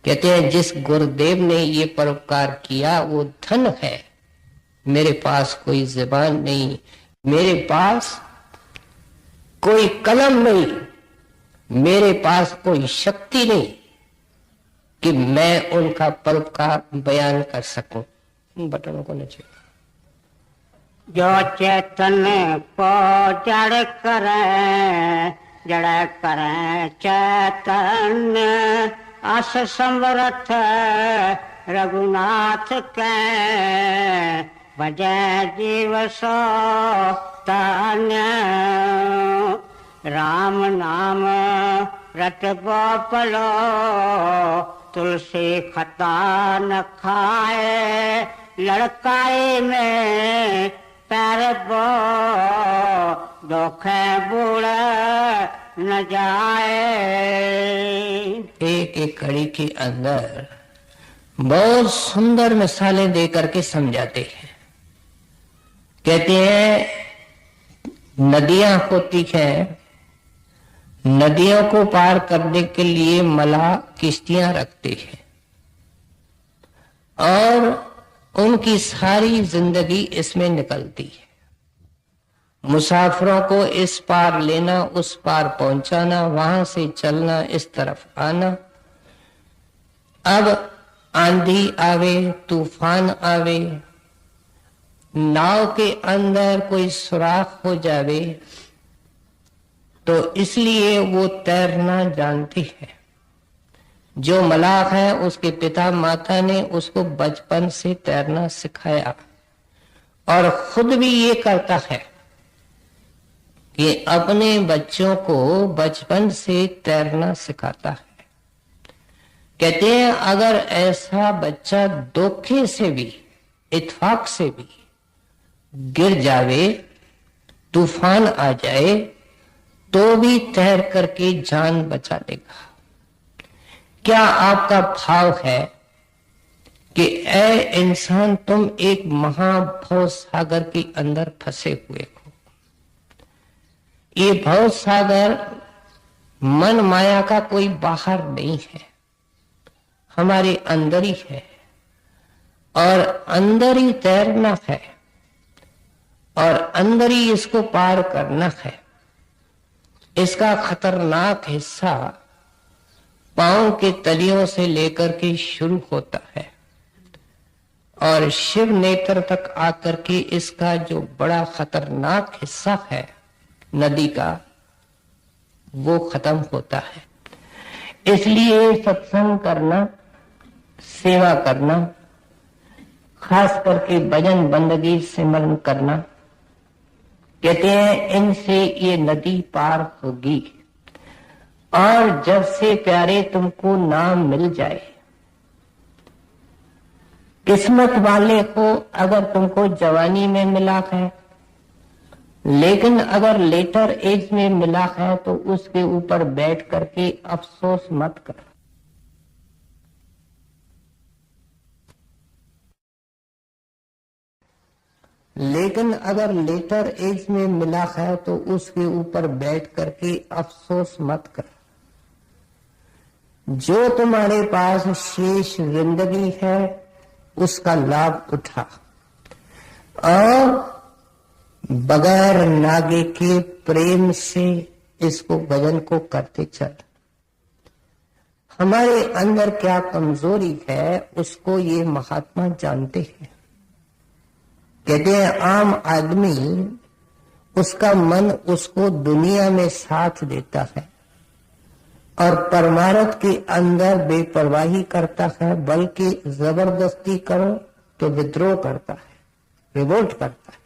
[SPEAKER 2] कहते हैं जिस गुरुदेव ने ये परोपकार किया वो धन है। मेरे पास कोई जुबान नहीं, मेरे पास कोई कलम नहीं, मेरे पास कोई शक्ति नहीं कि मैं उनका परोपकार बयान कर सकूं। इन बटनों को नीचे।
[SPEAKER 3] जो चेतन को जड़ करे, जड़ करे चैतन्य, अस समर्थ रघुनाथ के, भजय जीव सो तान्य। राम नाम रट पलो, तुलसी खता न खाए, लड़काए में पैर बो, दोखे बूढ़ न जाए।
[SPEAKER 2] एक एक कड़ी के अंदर बहुत सुंदर मिसालें दे करके समझाते हैं। कहते हैं नदियां होती हैं, नदियों को पार करने के लिए मलाह किश्तियां रखते हैं और उनकी सारी जिंदगी इसमें निकलती है। मुसाफिरों को इस पार लेना, उस पार पहुंचाना, वहां से चलना, इस तरफ आना। अब आंधी आवे, तूफान आवे, नाव के अंदर कोई सुराख हो जावे तो इसलिए वो तैरना जानती है। जो मलाख है उसके पिता माता ने उसको बचपन से तैरना सिखाया और खुद भी ये करता है कि अपने बच्चों को बचपन से तैरना सिखाता है। कहते हैं अगर ऐसा बच्चा धोखे से भी, इत्फाक से भी गिर जावे, तूफान आ जाए, तो भी तैर करके जान बचा लेगा। क्या आपका भाव है कि ऐ इंसान तुम एक महाभव सागर के अंदर फंसे हुए हो। ये भव सागर मन माया का कोई बाहर नहीं है, हमारे अंदर ही है और अंदर ही तैरना है और अंदर ही इसको पार करना है। इसका खतरनाक हिस्सा पांव के तलियों से लेकर के शुरू होता है और शिव नेत्र तक आकर के इसका जो बड़ा खतरनाक हिस्सा है नदी का, वो खत्म होता है। इसलिए सत्संग करना, सेवा करना, खास करके भजन बंदगी सिमरन करना, कहते हैं इनसे ये नदी पार होगी। और जब से प्यारे तुमको नाम मिल जाए, किस्मत वाले को अगर तुमको जवानी में मिला है, लेकिन अगर लेटर एज में मिला है तो उसके ऊपर बैठ करके अफसोस मत कर। लेकिन अगर लेटर एज में मिला है तो उसके ऊपर बैठ करके अफसोस मत कर। जो तुम्हारे पास शेष जिंदगी है उसका लाभ उठा और बगैर नागे के प्रेम से इसको भजन को करते चल। हमारे अंदर क्या कमजोरी है उसको ये महात्मा जानते हैं। कहते हैं आम आदमी, उसका मन उसको दुनिया में साथ देता है और परमार्थ के अंदर बेपरवाही करता है, बल्कि जबरदस्ती करो तो विद्रोह करता है, रिवोल्ट करता है।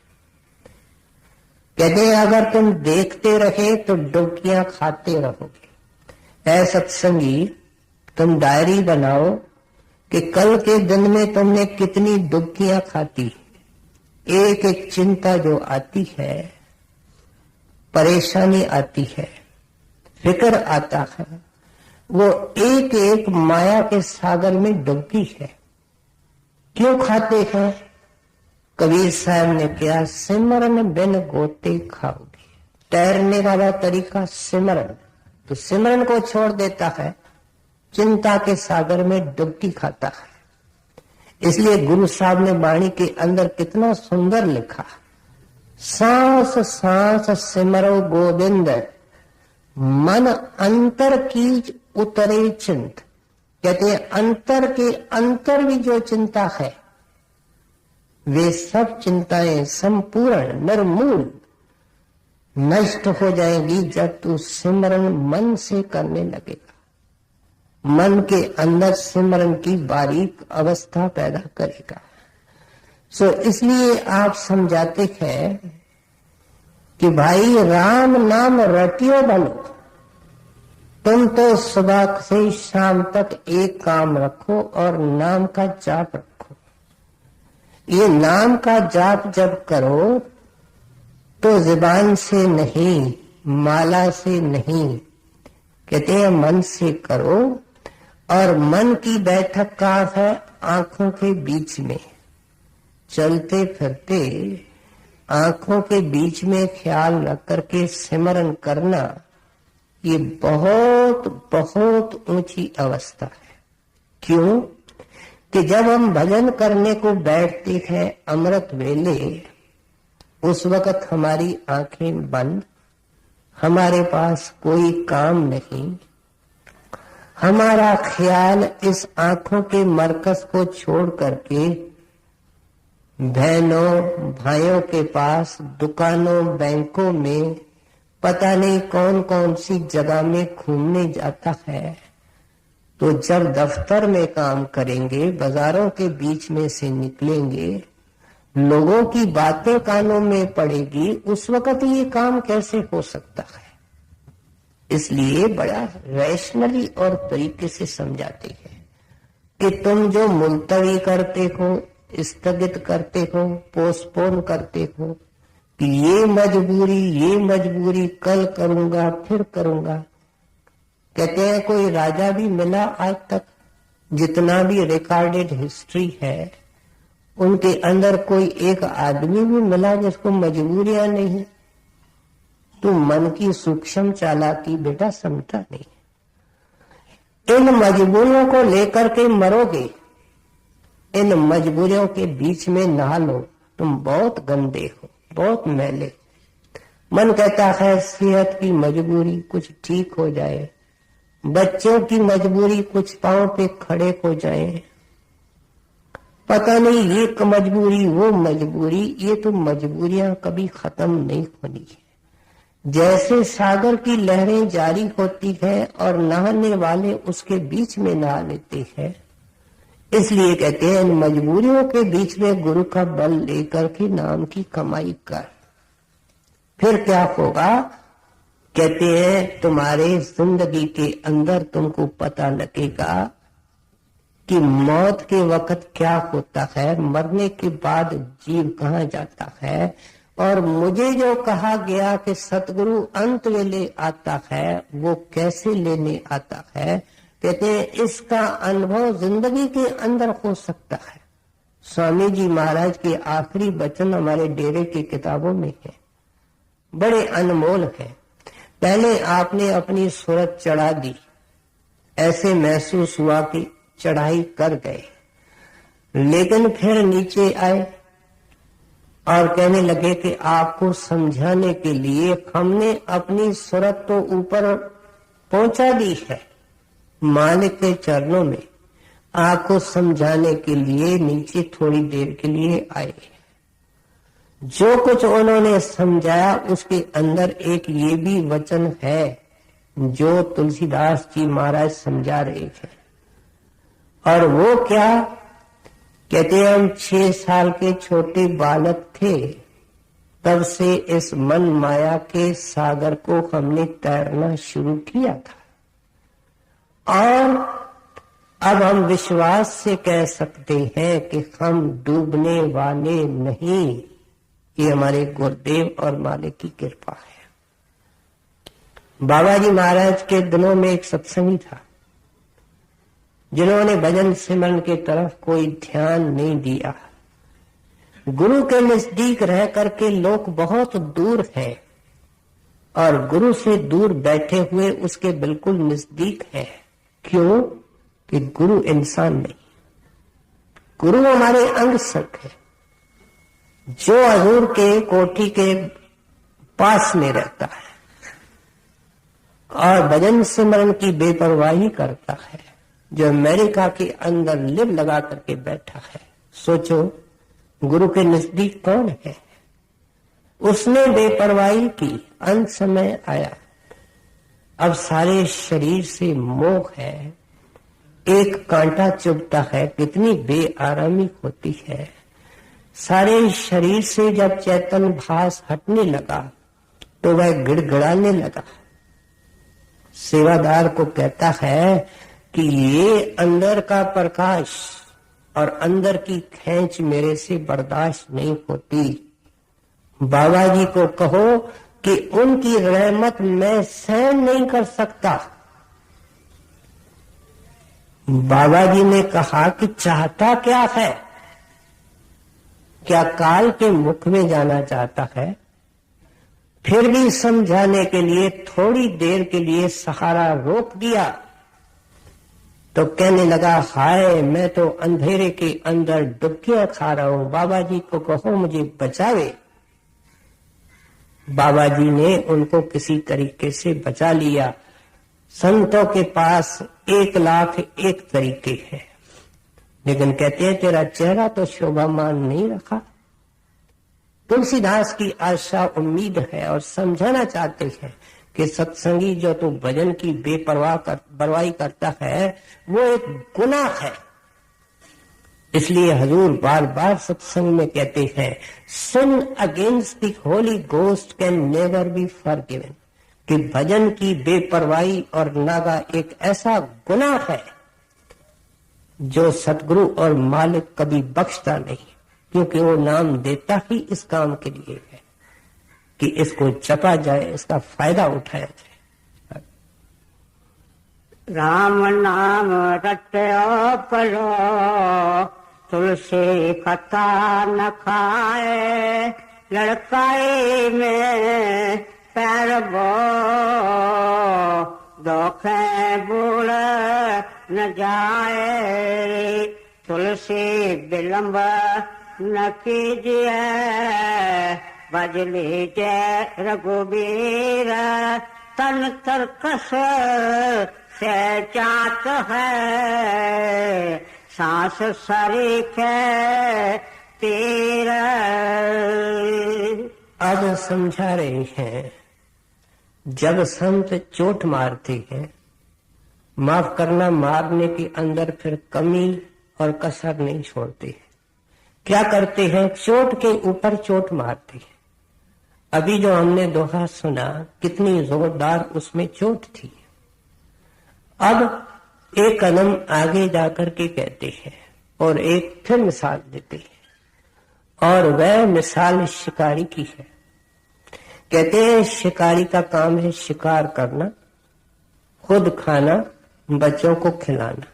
[SPEAKER 2] कहते हैं अगर तुम देखते रहे तो डुबकियां खाते रहोगे। ऐ सत्संगी, तुम डायरी बनाओ कि कल के दिन में तुमने कितनी डुबकियां खाती। एक एक चिंता जो आती है, परेशानी आती है, फिक्र आता है, वो एक एक माया के सागर में डुबकी है। क्यों खाते हैं? कबीर साहब ने क्या, सिमरन बिन गोते खाओगे। तैरने वाला तरीका सिमरन, तो सिमरन को छोड़ देता है, चिंता के सागर में डुबकी खाता है। इसलिए गुरु साहब ने वाणी के अंदर कितना सुंदर लिखा, सांस सांस सिमरो गोविंद, मन अंतर की उतरे चिंत। कहते हैं अंतर के अंतर भी जो चिंता है, वे सब चिंताएं संपूर्ण निर्मूल नष्ट हो जाएंगी जब तू सिमरन मन से करने लगेगा। मन के अंदर सिमरन की बारीक अवस्था पैदा करेगा। सो इसलिए आप समझाते हैं कि भाई राम नाम रटियो बनो। तुम तो सुबह से शाम तक एक काम रखो और नाम का जाप रखो। ये नाम का जाप जब करो तो जुबान से नहीं, माला से नहीं, कहते हैं मन से करो। और मन की बैठक का है आंखों के बीच में, चलते फिरते आंखों के बीच में ख्याल रख करके सिमरन करना, ये बहुत बहुत ऊंची अवस्था है। क्यों? कि जब हम भजन करने को बैठते हैं अमृत वेले, उस वक्त हमारी आंखें बंद, हमारे पास कोई काम नहीं, हमारा ख्याल इस आंखों के मरकज को छोड़ करके बहनों भाइयों के पास, दुकानों, बैंकों में, पता नहीं कौन कौन सी जगह में घूमने जाता है, तो जब दफ्तर में काम करेंगे, बाजारों के बीच में से निकलेंगे, लोगों की बातें कानों में पड़ेगी, उस वक्त ये काम कैसे हो सकता है। इसलिए बड़ा रैशनली और तरीके से समझाते हैं कि तुम जो मुलतवी करते हो, स्थगित करते हो, पोस्टपोन करते हो कि ये मजबूरी कल करूंगा, फिर करूंगा। कहते हैं कोई राजा भी मिला आज तक, जितना भी रिकॉर्डेड हिस्ट्री है, उनके अंदर कोई एक आदमी भी मिला जिसको मजबूरियां नहीं। तू मन की सूक्ष्म चालाकी बेटा समझता नहीं। इन मजबूरियों को लेकर के मरोगे, इन मजबूरियों के बीच में नहा लो, तुम बहुत गंदे हो, बहुत मैले। मन कहता है सेहत की मजबूरी कुछ ठीक हो जाए, बच्चों की मजबूरी कुछ पांव पे खड़े हो जाए, पता नहीं ये मजबूरी वो मजबूरी, ये तो मजबूरियां कभी खत्म नहीं होनी है। जैसे सागर की लहरें जारी होती है और नहाने वाले उसके बीच में नहा लेते हैं, इसलिए कहते हैं इन मजबूरियों के बीच में गुरु का बल लेकर के नाम की कमाई कर। फिर क्या होगा? कहते हैं तुम्हारे जिंदगी के अंदर तुमको पता लगेगा कि मौत के वक्त क्या होता है, मरने के बाद जीव कहाँ जाता है। और मुझे जो कहा गया कि सतगुरु अंत वेले आता है, वो कैसे लेने आता है, कहते हैं इसका अनुभव जिंदगी के अंदर हो सकता है। स्वामी जी महाराज के आखिरी वचन हमारे डेरे की किताबों में है, बड़े अनमोल है। पहले आपने अपनी सूरत चढ़ा दी, ऐसे महसूस हुआ कि चढ़ाई कर गए, लेकिन फिर नीचे आए और कहने लगे कि आपको समझाने के लिए हमने अपनी सूरत तो ऊपर पहुंचा दी है मालिक के चरणों में, आपको समझाने के लिए नीचे थोड़ी देर के लिए आए। जो कुछ उन्होंने समझाया उसके अंदर एक ये भी वचन है जो तुलसीदास जी महाराज समझा रहे हैं। और वो क्या कहते हैं, हम 6 साल के छोटे बालक थे, तब से इस मन माया के सागर को हमने तैरना शुरू किया था, और अब हम विश्वास से कह सकते हैं कि हम डूबने वाले नहीं। ये हमारे गुरुदेव और मालिक की कृपा है। बाबा जी महाराज के दिनों में एक सत्संगी था जिन्होंने भजन सिमरन की तरफ कोई ध्यान नहीं दिया। गुरु के नजदीक रह करके लोग बहुत दूर हैं और गुरु से दूर बैठे हुए उसके बिल्कुल नजदीक है। क्यों? कि गुरु इंसान नहीं, गुरु हमारे अंग संग है, जो हजूर के कोठी के पास में रहता है और भजन सिमरन की बेपरवाही करता है, जो अमेरिका के अंदर लिव लगा करके बैठा है। सोचो गुरु के नजदीक कौन है? उसने बेपरवाही की, अंत समय आया, अब सारे शरीर से मोह है, एक कांटा चुभता है, कितनी बेआरामी होती है। सारे शरीर से जब चैतन्य भास हटने लगा तो वह गिड़गिड़ाने लगा। सेवादार को कहता है कि ये अंदर का प्रकाश और अंदर की खेच मेरे से बर्दाश्त नहीं होती। बाबा जी को कहो कि उनकी रहमत मैं सहन नहीं कर सकता। बाबा जी ने कहा कि चाहता क्या है? क्या काल के मुख में जाना चाहता है? फिर भी समझाने के लिए थोड़ी देर के लिए सहारा रोक दिया तो कहने लगा, हाय मैं तो अंधेरे के अंदर डुबकियां खा रहा हूं, बाबा जी को कहो मुझे बचावे। बाबा जी ने उनको किसी तरीके से बचा लिया। संतों के पास 1,00,001 तरीके हैं। लेकिन कहते हैं तेरा चेहरा तो शोभामान नहीं रखा। तुलसीदास की आशा उम्मीद है और समझाना चाहते हैं कि सत्संगी जो तू भजन की बरवाई करता है वो एक गुनाह है। इसलिए हजूर बार बार सत्संग में कहते हैं sin against the Holy Ghost can never be forgiven, कि भजन की बेपरवाही और नागा एक ऐसा गुनाह है जो सतगुरु और मालिक कभी बख्शता नहीं, क्योंकि वो नाम देता ही इस काम के लिए है कि इसको जपा जाए, इसका फायदा उठाया जाए।
[SPEAKER 3] राम नाम रटो पढ़ो, तुलसी कथा न खाए, लड़काई में पैर बो, दोखे भूल न जाए, तुलसी विलंब न कीजिए, भज लीजिए रघुबीर, तन तरकस से चात है, सांस सरीखे तीर।
[SPEAKER 2] अब समझा रहे हैं जब संत चोट मारते हैं, माफ करना, मारने के अंदर फिर कमी और कसर नहीं छोड़ते। क्या करते हैं? चोट के ऊपर चोट मारते हैं। अभी जो हमने दोहा सुना कितनी जोरदार उसमें चोट थी। अब एक कदम आगे जाकर के कहते हैं और एक फिर मिसाल देते हैं, और वह मिसाल शिकारी की है। कहते हैं शिकारी का काम है शिकार करना, खुद खाना, बच्चों को खिलाना।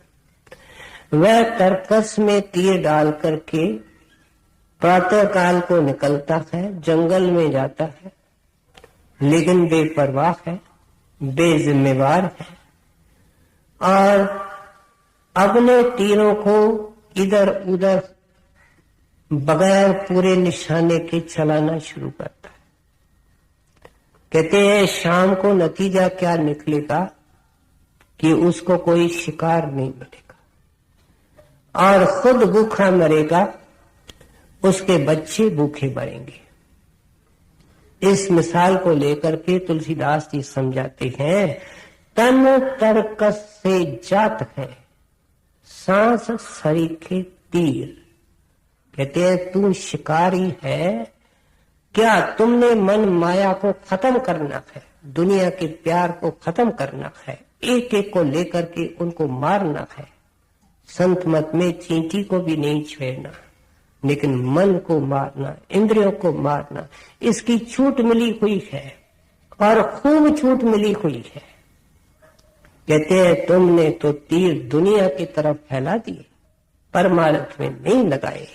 [SPEAKER 2] वह तरकस में तीर डाल करके प्रातः काल को निकलता है, जंगल में जाता है, लेकिन बेपरवाह है, बेजिम्मेवार है और अपने तीरों को इधर उधर बगैर पूरे निशाने के चलाना शुरू करता है। कहते हैं शाम को नतीजा क्या निकलेगा कि उसको कोई शिकार नहीं मिलेगा और खुद भूखा मरेगा, उसके बच्चे भूखे मरेंगे। इस मिसाल को लेकर के तुलसीदास जी समझाते हैं तन तरकस से जात है, सांस सरीखे तीर। कहते हैं तू शिकारी है, क्या तुमने मन माया को खत्म करना है, दुनिया के प्यार को खत्म करना है, एक एक को लेकर के उनको मारना है। संत मत में चींटी को भी नहीं छेड़ना, लेकिन मन को मारना, इंद्रियों को मारना, इसकी छूट मिली हुई है और खूब छूट मिली हुई है। कहते हैं तुमने तो तीर दुनिया की तरफ फैला दिए, परमार्थ में नहीं लगाए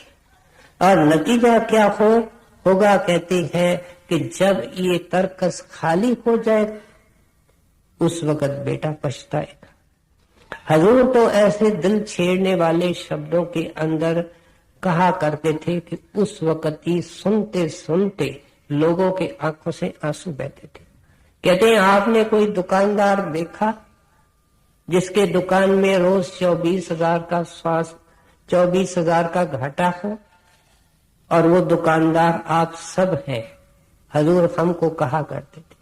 [SPEAKER 2] और नतीजा क्या होगा? कहते हैं कि जब ये तरकस खाली हो जाए उस वक्त बेटा पछताएगा। हजूर तो ऐसे दिल छेड़ने वाले शब्दों के अंदर कहा करते थे कि उस वक्त ही सुनते सुनते लोगों के आंखों से आंसू बहते थे। कहते हैं आपने कोई दुकानदार देखा जिसके दुकान में रोज 24,000 का 24,000 का घाटा हो और वो दुकानदार आप सब हैं? हजूर हमको कहा करते थे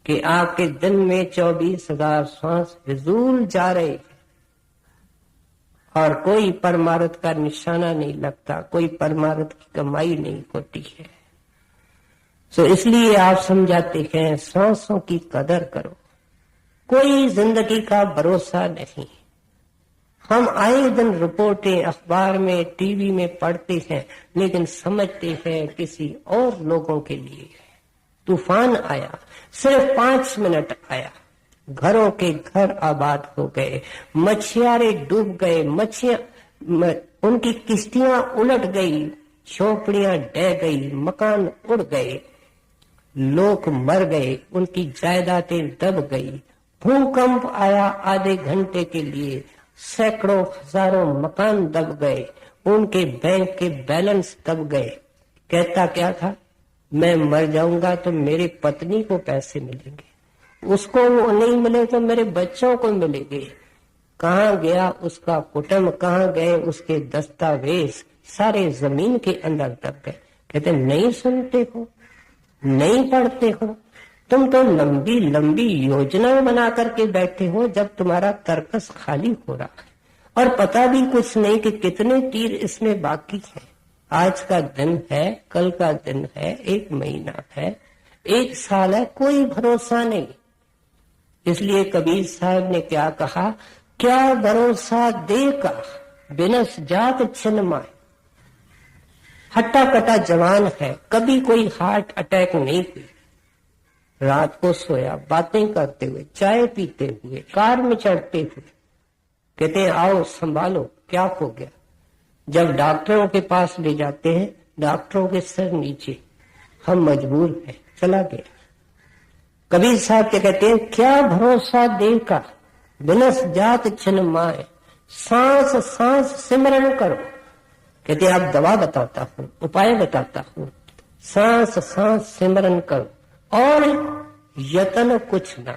[SPEAKER 2] कि आपके दिन में 24,000 श्वास फिजूल जा रहे हैं और कोई परमार्थ का निशाना नहीं लगता, कोई परमार्थ की कमाई नहीं होती है। सो इसलिए आप समझाते हैं सांसों की कदर करो, कोई जिंदगी का भरोसा नहीं। हम आए दिन रिपोर्टें अखबार में टीवी में पढ़ते हैं, लेकिन समझते हैं किसी और लोगों के लिए। तूफान आया, सिर्फ 5 मिनट आया, घरों के घर आबाद हो गए, मछियारे डूब गए, उनकी किश्तियां उलट गई, झोपड़ियां ढह गई, मकान उड़ गए, लोग मर गए, उनकी जायदादें दब गई। भूकंप आया आधे घंटे के लिए, सैकड़ों हजारों मकान दब गए, उनके बैंक के बैलेंस दब गए। कहता क्या था? मैं मर जाऊंगा तो मेरी पत्नी को पैसे मिलेंगे, उसको वो नहीं मिले तो मेरे बच्चों को मिलेंगे। कहाँ गया उसका कुटुंब, कहाँ गए उसके दस्तावेज, सारे जमीन के अंदर दब गए। कहते नहीं सुनते हो, नहीं पढ़ते हो, तुम तो लंबी लंबी योजनाएं बना करके बैठे हो जब तुम्हारा तर्कस खाली हो रहा है और पता भी कुछ नहीं कि कितने तीर इसमें बाकी है। आज का दिन है, कल का दिन है, 1 महीना है, 1 साल है, कोई भरोसा नहीं। इसलिए कबीर साहब ने क्या कहा, क्या भरोसा देगा बिनस जात छिन्माए। हट्टा कटा जवान है, कभी कोई हार्ट अटैक नहीं हुई, रात को सोया बातें करते हुए, चाय पीते हुए, कार में चढ़ते हुए, कहते हैं आओ संभालो क्या हो गया। जब डॉक्टरों के पास ले जाते हैं, डॉक्टरों के सिर नीचे, हम मजबूर हैं, चला गया। कबीर साहब के कहते हैं क्या भरोसा देगा बिनस जात छिन्माए, सांस सांस सिमरन करो। कहते आप दवा बताता हूं, उपाय बताता हूं, सांस सांस सिमरन करो और यत्न कुछ ना।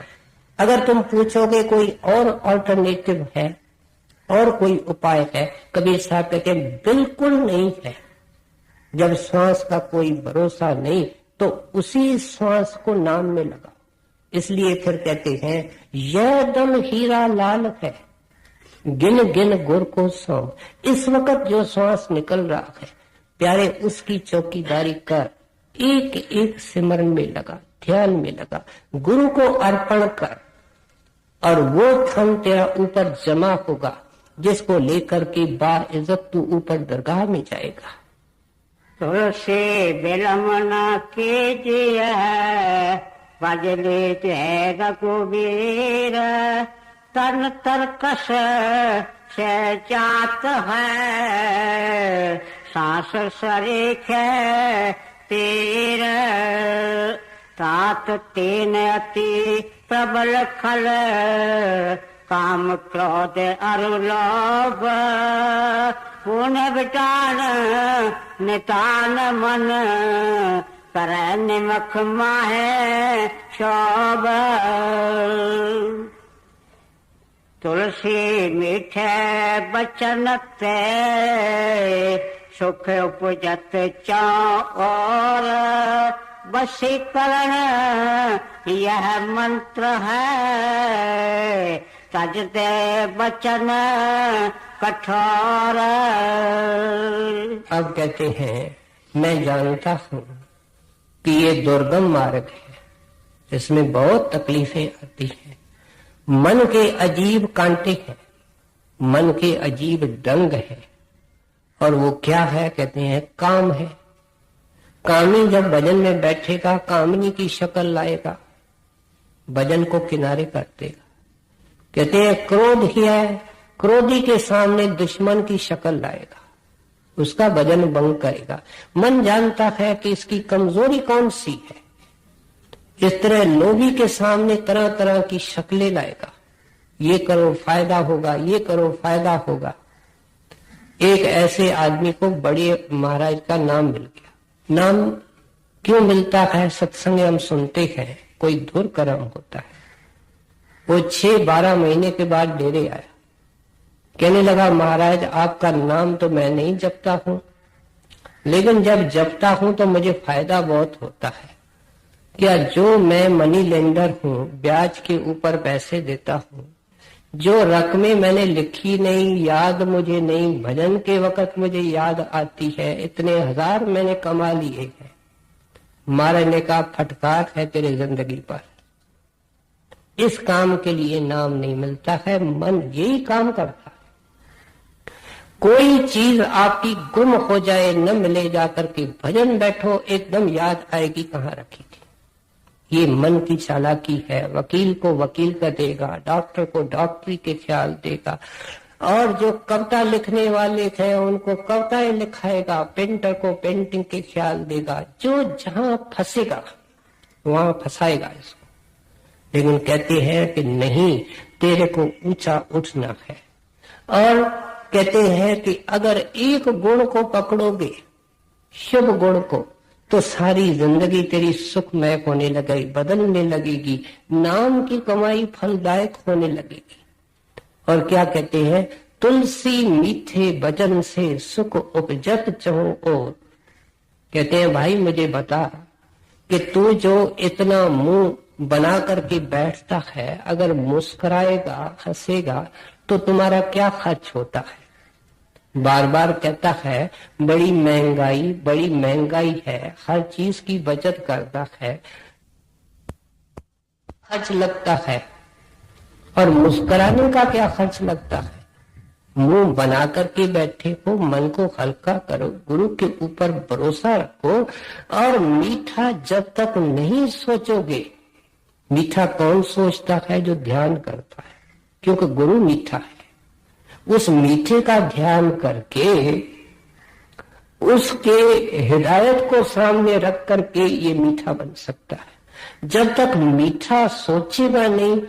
[SPEAKER 2] अगर तुम पूछोगे कोई और अल्टरनेटिव है और कोई उपाय है, कबीर साहब कहते हैं बिल्कुल नहीं है। जब श्वास का कोई भरोसा नहीं तो उसी श्वास को नाम में लगा। इसलिए फिर कहते हैं यह दम हीरा लाल है, गिन गिन गुर को सौंप। इस वक्त जो श्वास निकल रहा है प्यारे, उसकी चौकीदारी कर, एक एक सिमरन में लगा, ध्यान में लगा, गुरु को अर्पण कर और वो धन तेरा ऊपर जमा होगा जिसको लेकर के बाइज्जत तू ऊपर दरगाह में जाएगा।
[SPEAKER 3] तुलसी बिलमना कीजिए बजले जय रघुवीर, तन तरकस से जात है, सांस सरीख तीर, तात तीन अति प्रबल खल, काम क्रोध अरु लोभ, पुण्य विटान नितान मन, करे निमख माहे शोभ। तुलसी मीठे बचन ते, सुख उपजत चाओर, वशीकरण यह मंत्र है, तजते बचन कठोर।
[SPEAKER 2] अब कहते हैं मैं जानता हूं कि ये दुर्गम मार्ग है, इसमें बहुत तकलीफें आती हैं, मन के अजीब कांटे हैं, मन के अजीब डंग है। और वो क्या है, कहते हैं काम है। कामी जब भजन में बैठेगा कामिनी की शक्ल लाएगा, भजन को किनारे कर देगा। कहते हैं क्रोध ही है, क्रोधी के सामने दुश्मन की शक्ल लाएगा, उसका भजन भंग करेगा। मन जानता है कि इसकी कमजोरी कौन सी है, इस तरह लोभी के सामने तरह तरह की शक्लें लाएगा, ये करो फायदा होगा, ये करो फायदा होगा। एक ऐसे आदमी को बड़े महाराज का नाम मिल गया। नाम क्यों मिलता है, सत्संग हम सुनते हैं, कोई दुर्कर्म होता है। वो 6-12 महीने के बाद डेरे आया, कहने लगा महाराज आपका नाम तो मैं नहीं जपता हूं, लेकिन जब जपता हूं तो मुझे फायदा बहुत होता है। क्या जो मैं मनी लेंडर हूं, ब्याज के ऊपर पैसे देता हूं, जो रकमें मैंने लिखी नहीं, याद मुझे नहीं, भजन के वक्त मुझे याद आती है, इतने हजार मैंने कमा लिए हैं। महाराज ने कहा फटकार है तेरे जिंदगी पर, इस काम के लिए नाम नहीं मिलता है, मन यही काम करता है। कोई चीज आपकी गुम हो जाए, न मिले, जाकर के भजन बैठो, एकदम याद आएगी कहाँ रखी थी। ये मन की चालाकी है। वकील को वकील का देगा, डॉक्टर को डॉक्टरी के ख्याल देगा, और जो कविता लिखने वाले हैं उनको कविताएं लिखाएगा, पेंटर को पेंटिंग के ख्याल देगा, जो जहां फंसेगा वहां फंसाएगा इसको। लेकिन कहते हैं कि नहीं, तेरे को ऊंचा उठना है। और कहते हैं कि अगर एक गुण को पकड़ोगे, शुभ गुण को, तो सारी जिंदगी तेरी सुखमय होने लगेगी, बदलने लगेगी, नाम की कमाई फलदायक होने लगेगी। और क्या कहते हैं, तुलसी मीठे भजन से सुख उपजत चहो और। कहते हैं भाई मुझे बता कि तू जो इतना मुंह बना करके बैठता है, अगर मुस्कुराएगा हंसेगा तो तुम्हारा क्या खर्च होता है। बार बार कहता है बड़ी महंगाई है, हर चीज की बचत करता है, खर्च लगता है, और मुस्कुराने का क्या खर्च लगता है। मुंह बना करके बैठे हो, मन को हल्का करो, गुरु के ऊपर भरोसा रखो, और मीठा जब तक नहीं सोचोगे। मीठा कौन सोचता है? जो ध्यान करता है, क्योंकि गुरु मीठा है। उस मीठे का ध्यान करके उसके हिदायत को सामने रख करके ये मीठा बन सकता है। जब तक मीठा सोचेगा नहीं,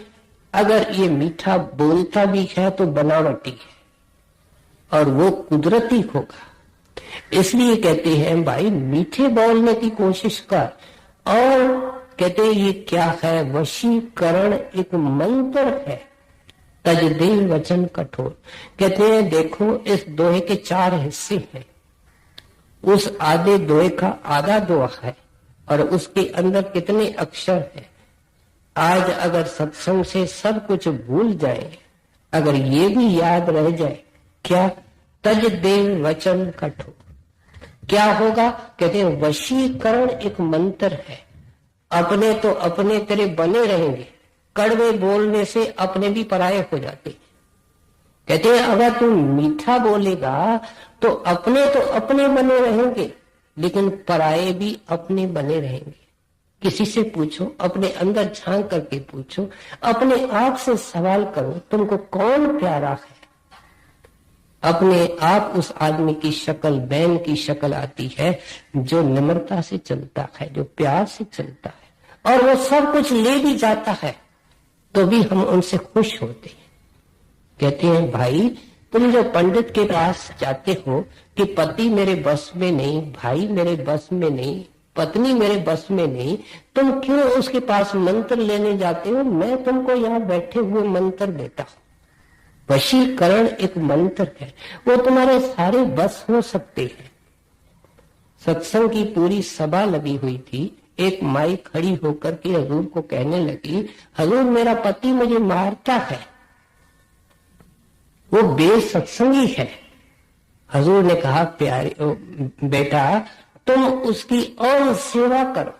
[SPEAKER 2] अगर ये मीठा बोलता भी है तो बनावटी है और वो कुदरती होगा। इसलिए कहते हैं भाई मीठे बोलने की कोशिश कर। और कहते हैं ये क्या है? वशीकरण एक मंत्र है, तज दे वचन कठोर। कहते हैं देखो इस दोहे के 4 हिस्से हैं, उस आधे दोहे का आधा दोहा है और उसके अंदर कितने अक्षर हैं। आज अगर सत्संग से सब कुछ भूल जाए, अगर ये भी याद रह जाए, क्या? तज दे वचन कठोर। क्या होगा? कहते हैं वशीकरण एक मंत्र है। अपने तो अपने तेरे बने रहेंगे, कड़वे बोलने से अपने भी पराये हो जाते। कहते हैं अगर तू मीठा बोलेगा तो अपने बने रहेंगे, लेकिन पराये भी अपने बने रहेंगे। किसी से पूछो, अपने अंदर झांक करके पूछो, अपने आप से सवाल करो, तुमको कौन प्यारा है। अपने आप उस आदमी की शक्ल, बहन की शक्ल आती है जो नम्रता से चलता है, जो प्यार से चलता है, और वो सब कुछ ले भी जाता है तो भी हम उनसे खुश होते हैं। कहते हैं भाई तुम जो पंडित के पास जाते हो कि पति मेरे बस में नहीं, भाई मेरे बस में नहीं, पत्नी मेरे बस में नहीं, तुम क्यों उसके पास मंत्र लेने जाते हो? मैं तुमको यहाँ बैठे हुए मंत्र देता हूँ। वशीकरण एक मंत्र है, वो तुम्हारे सारे बस हो सकते हैं। सत्संग की पूरी सभा लगी हुई थी, एक माई खड़ी होकर के हजूर को कहने लगी, हजूर मेरा पति मुझे मारता है, वो बेसत्संगी है। हजूर ने कहा प्यारे बेटा तुम उसकी और सेवा करो,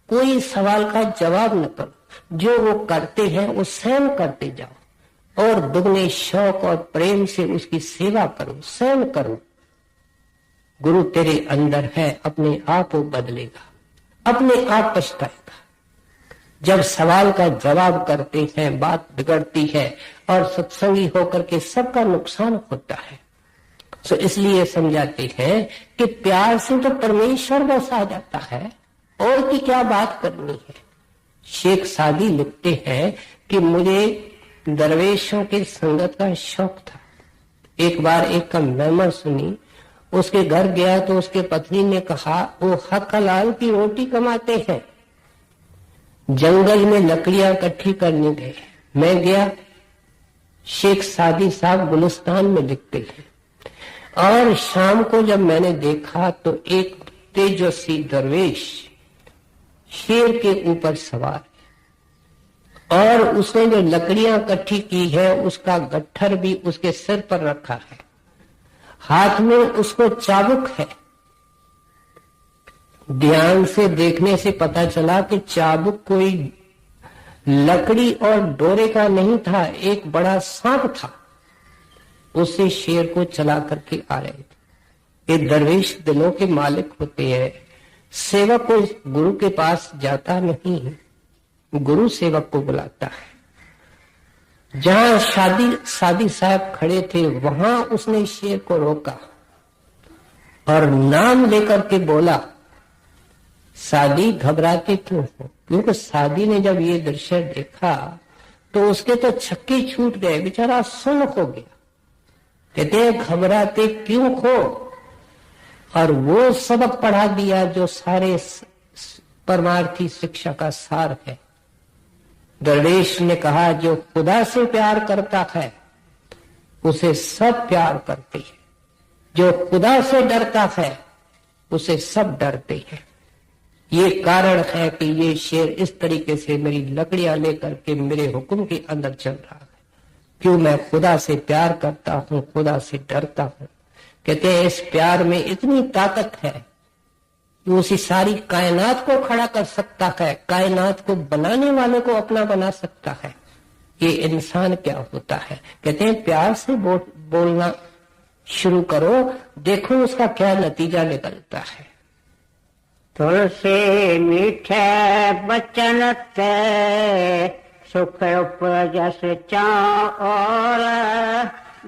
[SPEAKER 2] कोई सवाल का जवाब न करो, जो वो करते हैं वो सहन करते जाओ और दुगने शौक और प्रेम से उसकी सेवा करो, सहन करो। गुरु तेरे अंदर है, अपने आप वो बदलेगा, अपने आप पछताएगा। जब सवाल का जवाब करते हैं बात बिगड़ती है और सत्संगी होकर के सबका नुकसान होता है। तो इसलिए समझाते हैं कि प्यार से तो परमेश्वर बस आ जाता है, और की क्या बात करनी है। शेख सादी लिखते हैं कि मुझे दरवेशों के संगत का शौक था। एक बार एक का महिमा सुनी, उसके घर गया तो उसके पत्नी ने कहा वो हक हलाल की रोटी कमाते हैं, जंगल में लकड़ियां इकट्ठी करने गए। मैं गया, शेख सादी साहब गुलिस्तान में लिखते हैं, और शाम को जब मैंने देखा तो एक तेजस्वी दरवेश शेर के ऊपर सवार है, और उसने जो लकड़ियां इकट्ठी की है उसका गट्ठर भी उसके सिर पर रखा है, हाथ में उसको चाबुक है। ध्यान से देखने से पता चला कि चाबुक कोई लकड़ी और डोरे का नहीं था, एक बड़ा सांप था, उससे शेर को चला करके आ रहे थे। ये दरवेश दिलों के मालिक होते हैं। सेवक को गुरु के पास जाता नहीं, गुरु सेवक को बुलाता है। जहां सादी साहब खड़े थे वहां उसने शेर को रोका और नाम लेकर के बोला, सादी घबराते क्यों हो? क्योंकि सादी ने जब ये दृश्य देखा तो उसके तो छक्के छूट गए, बेचारा सुन्न हो गया। कहते हैं घबराते क्यों हो? और वो सबक पढ़ा दिया जो सारे परमार्थी शिक्षा का सार है। दरवेश ने कहा जो खुदा से प्यार करता है उसे सब प्यार करते हैं। जो खुदा से डरता है उसे सब डरते हैं। ये कारण है कि ये शेर इस तरीके से मेरी लकड़ियां लेकर के मेरे हुक्म के अंदर चल रहा है। क्यों? मैं खुदा से प्यार करता हूं, खुदा से डरता हूं। कहते हैं इस प्यार में इतनी ताकत है कि उसी सारी कायनात को खड़ा कर सकता है, कायनात को बनाने वाले को अपना बना सकता है। ये इंसान क्या होता है? कहते हैं प्यार से बोलना शुरू करो, देखो उसका क्या नतीजा निकलता है।
[SPEAKER 3] तुलसी मीठे बचन ते सुख उपजस चाओर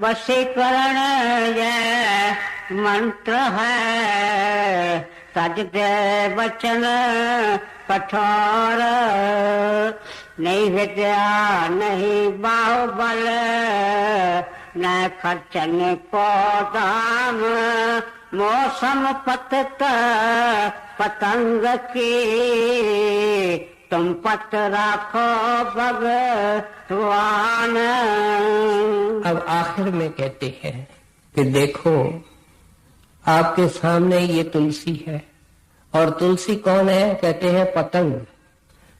[SPEAKER 3] वशीकरण ये मंत्र है तज दे वचन कठोर नहीं विद्या नहीं बाहुबल न खर्चन को दाम मौसम पतत पतंग की तुम पत राखो भगवान।
[SPEAKER 2] अब आखिर में कहते हैं कि देखो आपके सामने ये तुलसी है, और तुलसी कौन है? कहते हैं पतंग।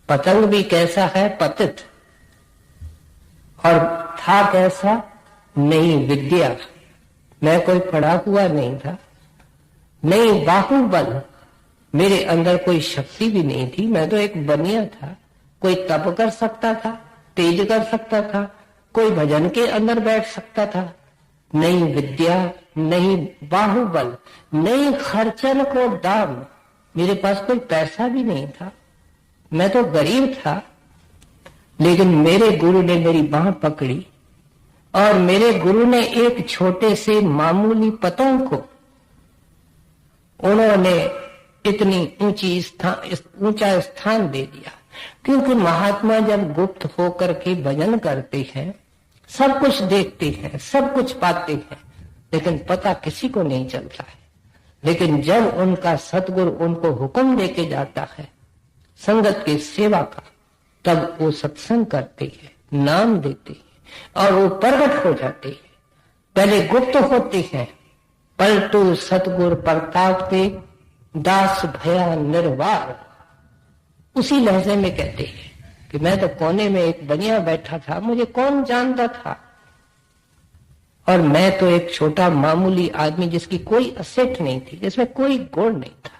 [SPEAKER 2] पतंग भी कैसा है? पतित। और था कैसा? नहीं विद्या। मैं कोई पढ़ा हुआ नहीं था, नहीं बाहुबल, मेरे अंदर कोई शक्ति भी नहीं थी। मैं तो एक बनिया था। कोई तप कर सकता था, तेज कर सकता था, कोई भजन के अंदर बैठ सकता था। नहीं विद्या, नहीं बाहुबल, नहीं खर्चन को दाम। मेरे पास कोई पैसा भी नहीं था, मैं तो गरीब था। लेकिन मेरे गुरु ने मेरी बांह पकड़ी और मेरे गुरु ने एक छोटे से मामूली पतंग को उन्होंने इतनी ऊंचा स्थान दे दिया। क्योंकि महात्मा जब गुप्त होकर के भजन करते हैं, सब कुछ देखते हैं, सब कुछ पाते हैं, लेकिन पता किसी को नहीं चलता है। लेकिन जब उनका सतगुरु उनको हुक्म देके जाता है संगत की सेवा का, तब वो सत्संग करते हैं, नाम देते हैं और वो प्रकट हो जाते हैं। पहले गुप्त होते हैं, पलटू सतगुर प्रताप ते दास भया निर्वार। उसी लहजे में कहते हैं कि मैं तो कोने में एक बनिया बैठा था, मुझे कौन जानता था, और मैं तो एक छोटा मामूली आदमी जिसकी कोई असेट नहीं थी, जिसमें कोई गुण नहीं था।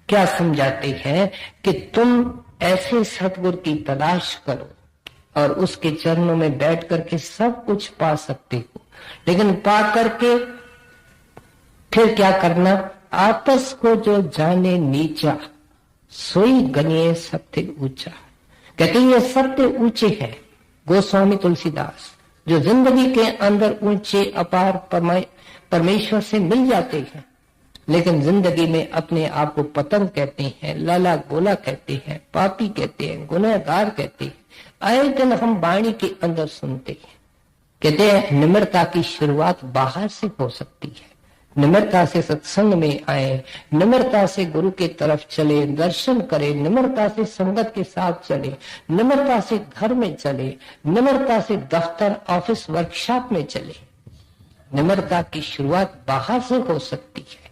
[SPEAKER 2] क्या समझाते हैं कि तुम ऐसे सतगुरु की तलाश करो और उसके चरणों में बैठ करके सब कुछ पा सकते हो। लेकिन पा करके फिर क्या करना? आपस को जो जाने नीचा सोई गनिए सत्य ऊंचा। कहते ये सत्य ऊंचे हैं। गोस्वामी तुलसीदास जो जिंदगी के अंदर ऊंचे अपार परमेश्वर से मिल जाते हैं, लेकिन जिंदगी में अपने आप को पतंग कहते हैं, लाला गोला कहते हैं, पापी कहते हैं, गुनहगार कहते हैं। आए दिन हम वाणी के अंदर सुनते हैं। कहते हैं निम्रता की शुरुआत बाहर से हो सकती है। निम्रता से सत्संग में आए, निम्रता से गुरु के तरफ चले, दर्शन करें, निम्रता से संगत के साथ चले, निम्रता से घर में चले, निम्रता से दफ्तर ऑफिस वर्कशॉप में चले। निम्रता की शुरुआत बाहर से हो सकती है,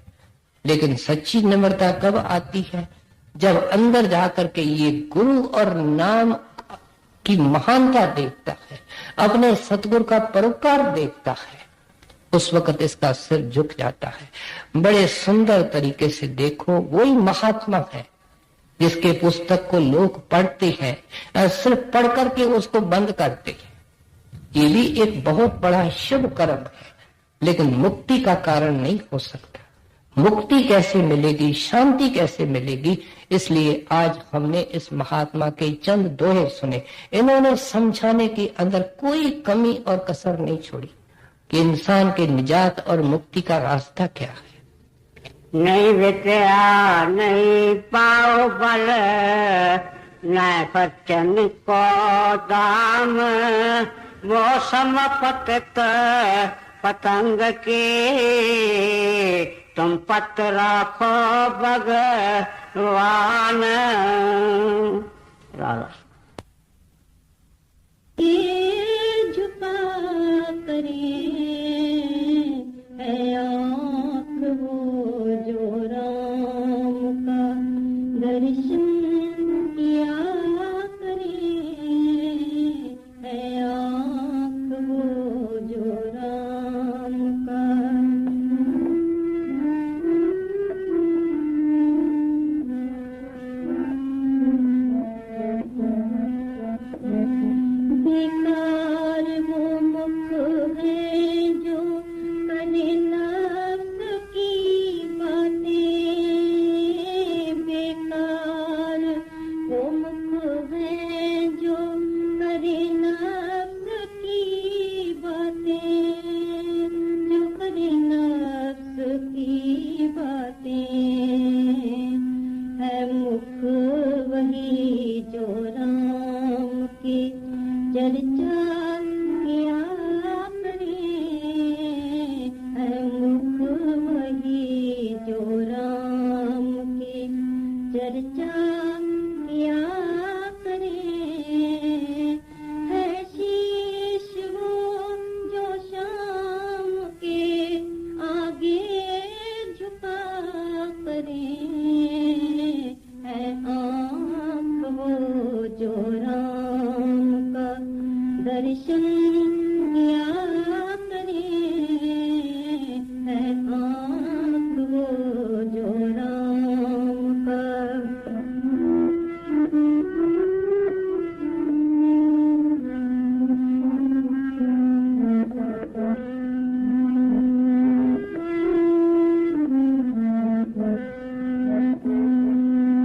[SPEAKER 2] लेकिन सच्ची निम्रता कब आती है? जब अंदर जाकर के ये गुरु और नाम की महानता देखता है, अपने सतगुरु का परोपकार देखता है, उस वक्त इसका सिर झुक जाता है। बड़े सुंदर तरीके से देखो, वही महात्मा है जिसके पुस्तक को लोग पढ़ते हैं और सिर्फ पढ़ करके उसको बंद करते हैं। ये भी एक बहुत बड़ा शुभ कर्म है, लेकिन मुक्ति का कारण नहीं हो सकता। मुक्ति कैसे मिलेगी, शांति कैसे मिलेगी? इसलिए आज हमने इस महात्मा के चंद दोहे सुने। इन्होंने समझाने के अंदर कोई कमी और कसर नहीं छोड़ी कि इंसान के निजात और मुक्ति का रास्ता क्या है।
[SPEAKER 3] नहीं विद्या नहीं पाओ बल, न खर्चन को दाम, मौसम पतत पतंग के तुम पत राखो भगवान। राधा
[SPEAKER 4] झुका करे बेकार वो मुख है जो करे नफ्स की बातें, बेकार वो मुख है जो करे नफ्स की बातें, जो करे नफ्स की बातें। है मुख वही जो राम की चर्चा किया करे, है मुख वही जो राम की चर्चा किया करे। है शीश वो जो शाम के आगे झुका करे, है आँख वो जो राम का दर्शन किया करे, है आँख वो जो राम का।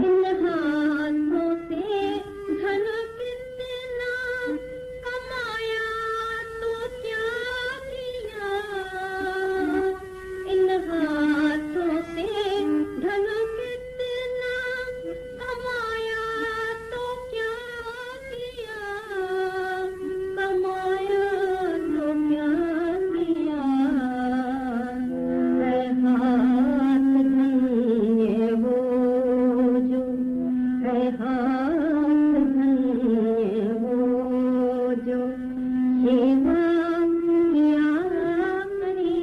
[SPEAKER 4] इन हाथों से धन कितना कमाया तो क्या किया, इन हाथों से धन कितना कमाया तो क्या किया, कमाया तो क्या किया। है हाथ धन्य वो जो, है हाथ धन्य वो जो सेवा किया करे,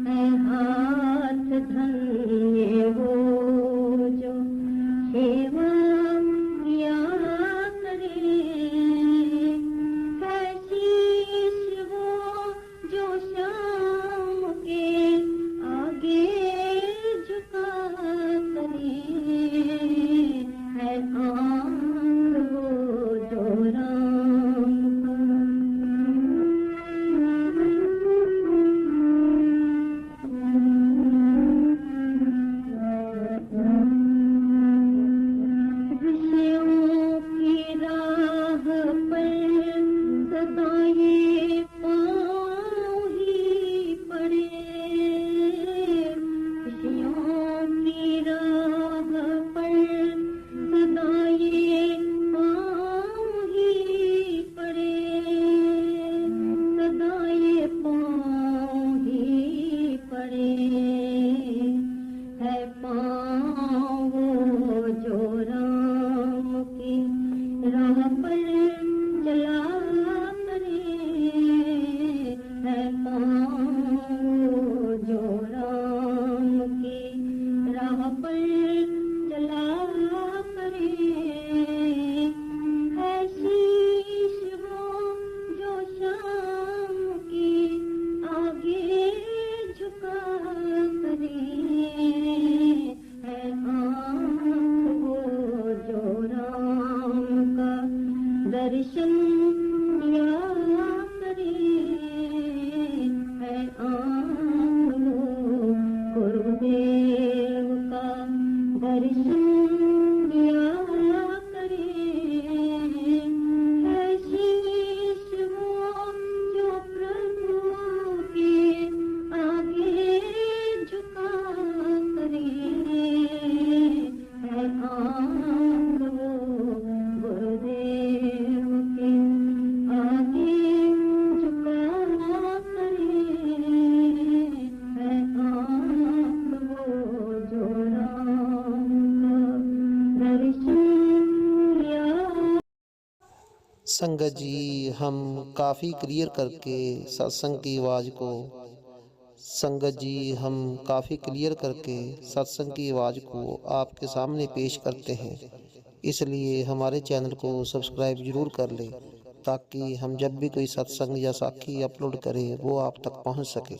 [SPEAKER 4] है हाथ धन्य वो जो सेवा किया करे। है शीश वो जो शाम के आगे झुका करे, है आँख वो जो राम विषयों की राह पर सदा ये पाँव ही पड़े, विषयों की राह पर सदा ये पाँव ही पड़े, सदा ये पाँव ही पड़े। है पाँव वो जो राम की राह पर चला करे, है पाँव वो जो राम की राह पर चला करे। है शीश वो जो शाम की आगे झुका करे, है आँख वो जो राम का दर्शन किया करे, है आँख वो गुरुदेव का दर्शन किया करे। है शीश वो जो प्रभु के आगे झुका करे, है आँख वो गुरुदेव के आगे झुका करे, है आँख वो जो राम का दर्शन किया।
[SPEAKER 1] संगत जी, हम काफ़ी क्लियर करके सत्संग की आवाज़ को आपके सामने पेश करते हैं। इसलिए हमारे चैनल को सब्सक्राइब जरूर कर लें ताकि हम जब भी कोई सत्संग या साखी अपलोड करें वो आप तक पहुंच सके।